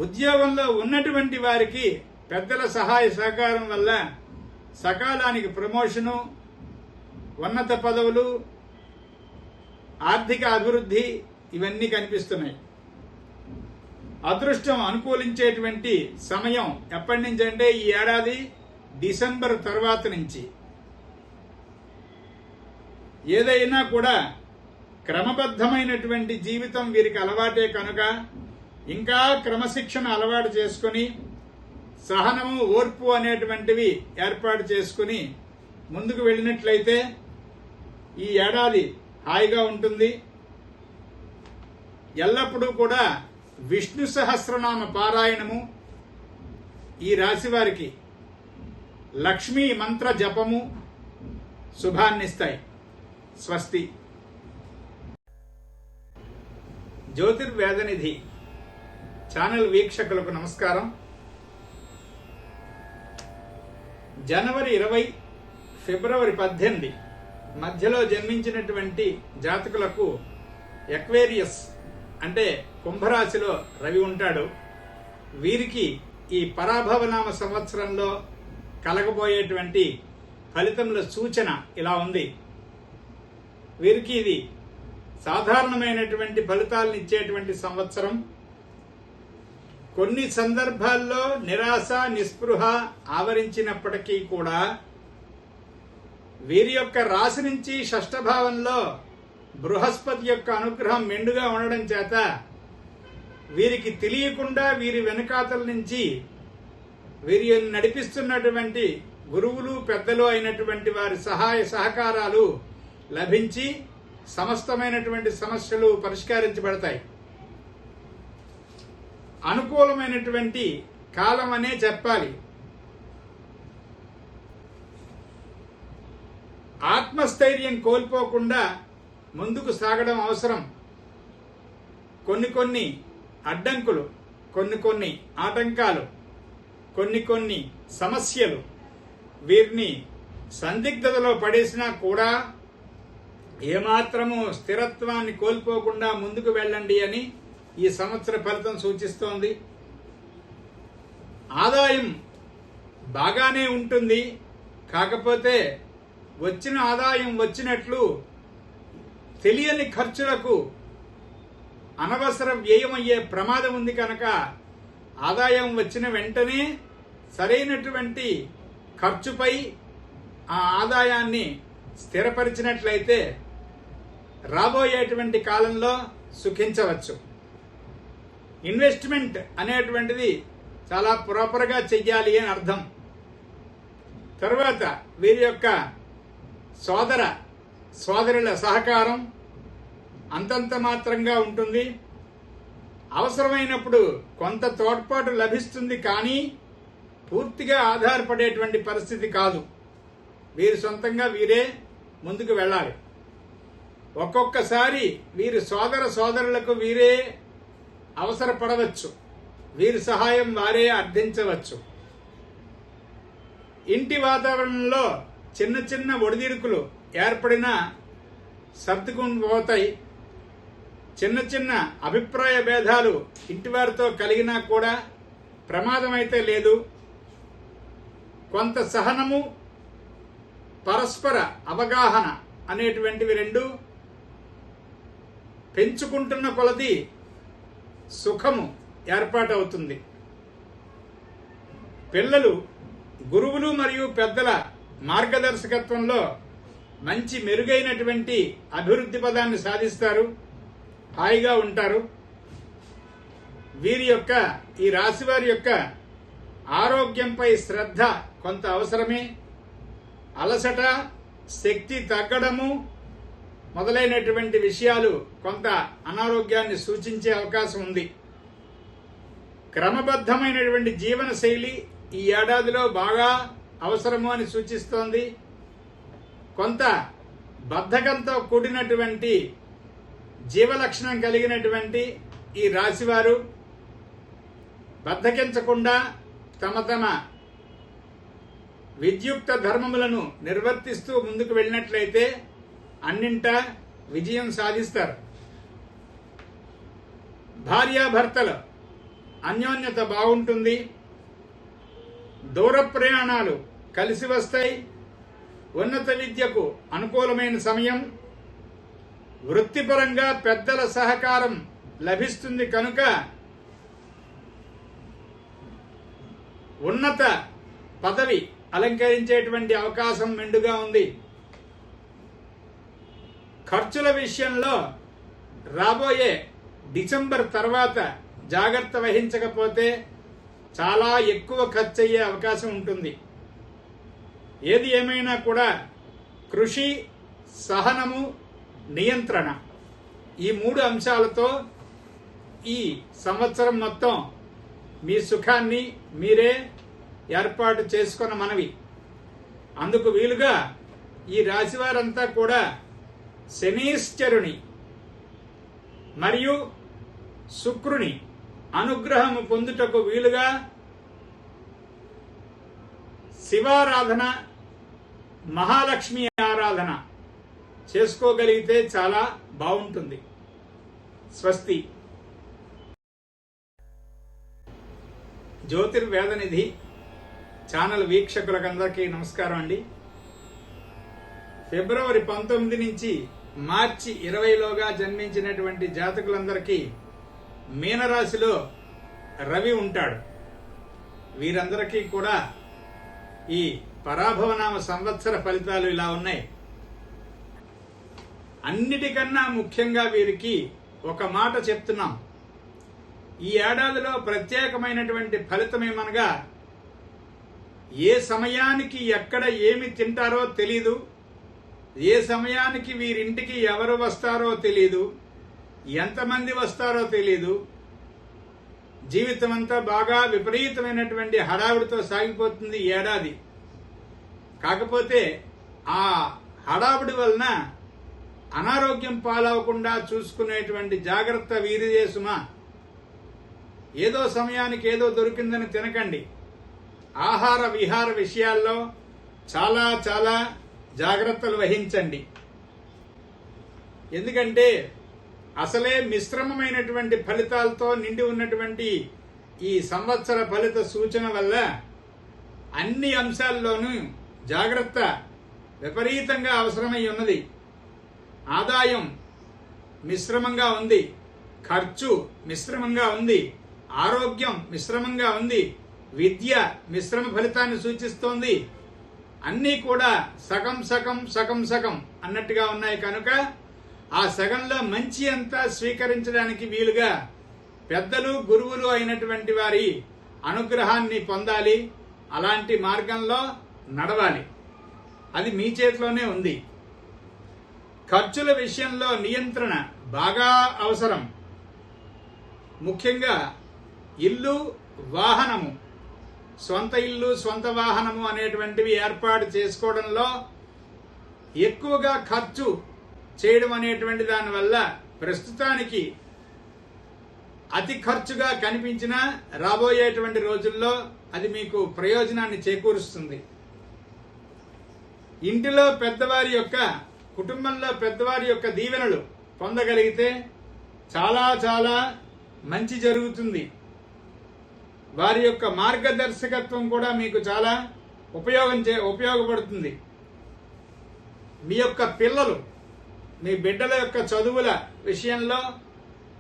ఉద్యోగంలో ఉన్నటువంటి వారికి పెద్దల సహాయ సహకారం వల్ల సకాలానికి ప్రమోషను, ఉన్నత పదవులు, ఆర్థిక అభివృద్ధి ఇవన్నీ కనిపిస్తున్నాయి. అదృష్టం అనుకూలించేటువంటి సమయం ఎప్పటి నుంచి అంటే ఈ ఏడాది డిసెంబర్ తర్వాత నుంచి. ఏదైనా కూడా క్రమబద్ధమైనటువంటి జీవితం వీరికి అలవాటే కనుక ఇంకా క్రమశిక్షణ అలవాటు చేసుకుని సహనము, ఓర్పు అనేటువంటివి ఏర్పాటు చేసుకుని ముందుకు వెళ్ళినట్లయితే ఈ ఏడాది హాయిగా ఉంటుంది. ఎల్లప్పుడూ కూడా విష్ణు సహస్రనామ పారాయణము, ఈ రాశి వారికి లక్ష్మీ మంత్ర జపము శుభాన్నిస్తాయి. స్వస్తి. జ్యోతిర్వేదనిధి ఛానల్ వీక్షకులకు నమస్కారం. జనవరి 20, ఫిబ్రవరి 18 మధ్యలో జన్మించినటువంటి జాతకులకు ఎక్వేరియస్ అంటే కుంభరాశిలో రవి ఉంటాడు. వీరికి ఈ పరాభవనామ సంవత్సరంలో కలగబోయేటువంటి ఫలితముల సూచన ఇలా ఉంది. వీరికి ఇది సాధారణమైనటువంటి ఫలితాలను ఇచ్చేటువంటి సంవత్సరం. కొన్ని సందర్భాల్లో నిరాశ, నిస్పృహ ఆవరించినప్పటికీ కూడా వీరి యొక్క రాశి నుంచి షష్ఠభావంలో బృహస్పతి యొక్క అనుగ్రహం మెండుగా ఉండడం చేత వీరికి తెలియకుండా వీరి వెనుకాతల నుంచి వీరి నడిపిస్తున్నటువంటి గురువులు, పెద్దలు అయినటువంటి వారి సహాయ సహకారాలు లభించి సమస్తమైనటువంటి సమస్యలు పరిష్కరించబడతాయి. అనుకూలమైనటువంటి కాలం అనే చెప్పాలి. ఆత్మస్థైర్యం కోల్పోకుండా ముందుకు సాగడం అవసరం. కొన్ని అడ్డంకులు, కొన్ని ఆటంకాలు, కొన్ని సమస్యలు వీరిని సందిగ్ధతలో పడేసినా కూడా ఏమాత్రము స్థిరత్వాన్ని కోల్పోకుండా ముందుకు వెళ్ళండి అని ఈ సంవత్సర ఫలితం సూచిస్తోంది. ఆదాయం బాగానే ఉంటుంది. కాకపోతే వచ్చిన ఆదాయం వచ్చినట్లు తెలియని ఖర్చులకు అనవసర వ్యయం అయ్యే ప్రమాదం ఉంది కనుక ఆదాయం వచ్చిన వెంటనే సరైనటువంటి ఖర్చుపై ఆ ఆదాయాన్ని స్థిరపరిచినట్లయితే రాబోయేటువంటి కాలంలో సుఖించవచ్చు. ఇన్వెస్ట్మెంట్ అనేటువంటిది చాలా ప్రాపర్గా చెయ్యాలి అని అర్థం. తర్వాత వీరి యొక్క సోదరుల సహకారం అంతంత మాత్రంగా ఉంటుంది. అవసరమైనప్పుడు కొంత తోడ్పాటు లభిస్తుంది, కానీ పూర్తిగా ఆధారపడేటువంటి పరిస్థితి కాదు. వీరు సొంతంగా వీరే ముందుకు వెళ్ళాలి. ఒక్కొక్కసారి వీరి సోదరులకు వీరే అవసరపడవచ్చు, వీరి సహాయం వారే అర్థించవచ్చు. ఇంటి వాతావరణంలో చిన్న చిన్న ఒడిదిడుకులు ఏర్పడినా సర్దుకుని పోతాయి. చిన్న చిన్న అభిప్రాయ భేదాలు ఇంటివారితో కలిగినా కూడా ప్రమాదం అయితే లేదు. కొంత సహనము, పరస్పర అవగాహన అనేటువంటివి రెండు పెంచుకుంటున్న కొలది సుఖము ఏర్పాటవుతుంది. పిల్లలు గురువులు మరియు పెద్దల మార్గదర్శకత్వంలో మంచి మెరుగైనటువంటి అభివృద్ధి పదాన్ని సాధిస్తారు, హాయిగా ఉంటారు. ఈ రాశి వారి యొక్క ఆరోగ్యంపై శ్రద్ధ కొంత అవసరమే. అలసట, శక్తి తగ్గడము మొదలైనటువంటి విషయాలు కొంత అనారోగ్యాన్ని సూచించే అవకాశం ఉంది. క్రమబద్ధమైనటువంటి జీవన శైలి ఈ ఏడాదిలో బాగా అవసరము అని సూచిస్తోంది. కొంత బద్ధకంతో కూడినటువంటి జీవలక్షణం కలిగినటువంటి ఈ రాశివారు బద్ధకించకుండా తమ విద్యుక్త ధర్మములను నిర్వర్తిస్తూ ముందుకు వెళ్ళినట్లయితే అన్నింటా విజయం సాధిస్తారు. భార్యాభర్తల అన్యోన్యత బాగుంటుంది. దూర ప్రయాణాలు కలిసి వస్తాయి. ఉన్నత విద్యకు అనుకూలమైన సమయం. వృత్తిపరంగా పెద్దల సహకారం లభిస్తుంది కనుక ఉన్నత పదవి అలంకరించేటువంటి అవకాశం మెండుగా ఉంది. ఖర్చుల విషయంలో రాబోయే డిసెంబర్ తర్వాత జాగ్రత్త వహించకపోతే చాలా ఎక్కువ ఖర్చు అయ్యే అవకాశం ఉంటుంది. ఏది ఏమైనా కూడా కృషి, సహనము, నియంత్రణ ఈ 3 అంశాలతో ఈ సంవత్సరం మొత్తం మీ సుఖాన్ని మీరే ఏర్పాటు చేసుకున్న మనవి. అందుకు వీలుగా ఈ రాశివారంతా కూడా శనీశ్వరుని మరియు శుక్రుని అనుగ్రహము పొందుటకు వీలుగా శివారాధన, మహాలక్ష్మి ఆరాధన చేసుకోగలిగితే చాలా బాగుంటుంది. స్వస్తి. జ్యోతిర్వేదనిధి ఛానల్ వీక్షకులకందరికీ నమస్కారం అండి. ఫిబ్రవరి 19 నుంచి మార్చి 20లోగా జన్మించినటువంటి జాతకులందరికీ మీనరాశిలో రవి ఉంటాడు. వీరందరికీ కూడా ఈ పరాభవనామ సంవత్సర ఫలితాలు ఇలా ఉన్నాయి. అన్నిటికన్నా ముఖ్యంగా వీరికి ఒక మాట చెప్తున్నాం. ఈ ఏడాదిలో ప్రత్యేకమైనటువంటి ఫలితమేమనగా ఏ సమయానికి ఎక్కడ ఏమి తింటారో తెలీదు, ఏ సమయానికి వీరింటికి ఎవరు వస్తారో తెలీదు, ఎంతమంది వస్తారో తెలీదు. జీవితం అంతా బాగా విపరీతమైనటువంటి హడావుడితో సాగిపోతుంది ఈ ఏడాది. కాకపోతే ఆ హడావుడి వలన అనారోగ్యం పాలవకుండా చూసుకునేటువంటి జాగ్రత్త వీరిదే సుమా. ఏదో సమయానికి ఏదో దొరికిందని తినకండి. ఆహార విహార విషయాల్లో చాలా చాలా జాగ్రత్తలు వహించండి. ఎందుకంటే అసలే మిశ్రమమైనటువంటి ఫలితాలతో నిండి ఉన్నటువంటి ఈ సంవత్సర ఫలిత సూచన వల్ల అన్ని అంశాల్లోనూ జాగ్రత్త విపరీతంగా అవసరమై ఉన్నది. ఆదాయం మిశ్రమంగా ఉంది, ఖర్చు మిశ్రమంగా ఉంది, ఆరోగ్యం మిశ్రమంగా ఉంది, విద్య మిశ్రమ ఫలితాన్ని సూచిస్తోంది. అన్నీ కూడా సగం సగం సగం సగం అన్నట్టుగా ఉన్నాయి కనుక ఆ సగంలో మంచి అంతా స్వీకరించడానికి వీలుగా పెద్దలు గురువులు అయినటువంటి వారి అనుగ్రహాన్ని పొందాలి. అలాంటి మార్గంలో నడవాలి. అది మీ చేతిలోనే ఉంది. ఖర్చుల విషయంలో నియంత్రణ బాగా అవసరం. ముఖ్యంగా ఇల్లు, వాహనము, సొంత ఇల్లు, సొంత వాహనము అనేటువంటివి ఏర్పాటు చేసుకోవడంలో ఎక్కువగా ఖర్చు చేయడం అనేటువంటి దానివల్ల ప్రస్తుతానికి అతి ఖర్చుగా కనిపించిన రాబోయేటువంటి రోజుల్లో అది మీకు ప్రయోజనాన్ని చేకూరుస్తుంది. ఇంటిలో పెద్దవారి యొక్క, కుటుంబంలో పెద్దవారి యొక్క దీవెనలు పొందగలిగితే చాలా చాలా మంచి జరుగుతుంది. వారి యొక్క మార్గదర్శకత్వం కూడా మీకు చాలా ఉపయోగపడుతుంది. మీ యొక్క పిల్లలు, మీ బిడ్డల యొక్క చదువుల విషయంలో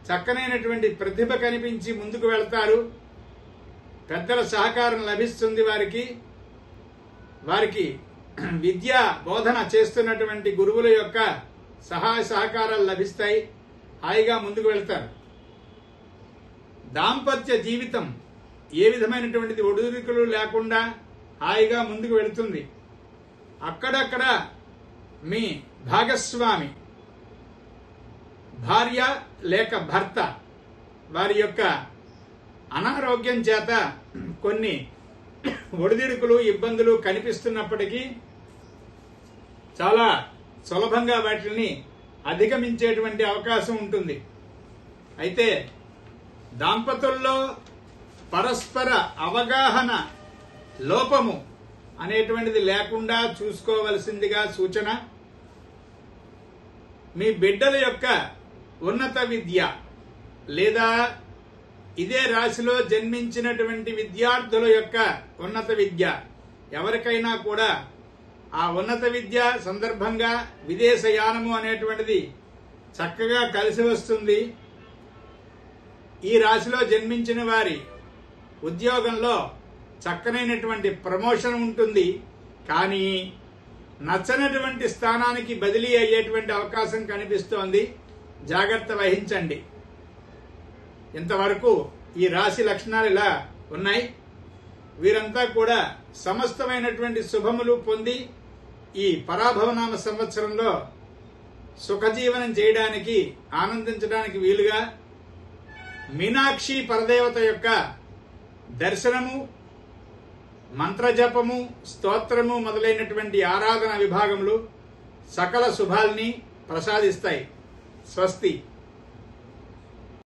చక్కనైనటువంటి ప్రతిభ కనిపించి ముందుకు వెళ్తారు. పెద్దల సహకారం లభిస్తుంది. వారికి విద్యా బోధన చేస్తున్నటువంటి గురువుల యొక్క సహాయ సహకారాలు లభిస్తాయి. హాయిగా ముందుకు వెళ్తారు. దాంపత్య జీవితం ఏ విధమైనటువంటి ఒడిదుడుకులు లేకుండా హాయిగా ముందుకు వెళుతుంది. అక్కడక్కడ మీ భాగస్వామి, భార్య లేక భర్త, వారి యొక్క అనారోగ్యం చేత కొన్ని ఒడిదుడుకులు, ఇబ్బందులు కనిపిస్తున్నప్పటికీ చాలా సులభంగా వాటిని అధిగమించేటువంటి అవకాశం ఉంటుంది. అయితే దాంపతుల్లో పరస్పర అవగాహన లోపము అనేటువంటిది లేకుండా చూసుకోవలసిందిగా సూచన. మీ బిడ్డల యొక్క ఉన్నత విద్య లేదా ఇదే రాశిలో జన్మించినటువంటి విద్యార్థుల యొక్క ఉన్నత విద్య, ఎవరికైనా కూడా ఆ ఉన్నత విద్య సందర్భంగా విదేశయానము అనేటువంటిది చక్కగా కలిసి వస్తుంది. ఈ రాశిలో జన్మించిన వారి ఉద్యోగంలో చక్కనైనటువంటి ప్రమోషన్ ఉంటుంది. కానీ నచ్చనటువంటి స్థానానికి బదిలీ అయ్యేటువంటి అవకాశం కనిపిస్తోంది. జాగ్రత్త వహించండి. ఇంతవరకు ఈ రాశి లక్షణాలు ఇలా ఉన్నాయి. వీరంతా కూడా సమస్తమైనటువంటి శుభములు పొంది ఈ పరాభవనామ సంవత్సరంలో సుఖజీవనం చేయడానికి, ఆనందించడానికి వీలుగా మీనాక్షి పరదేవత యొక్క దర్శనము, మంత్రజపము, స్తోత్రము మొదలైనటువంటి ఆరాధన విభాగములు సకల శుభాల్ని ప్రసాదిస్తాయి. స్వస్తి.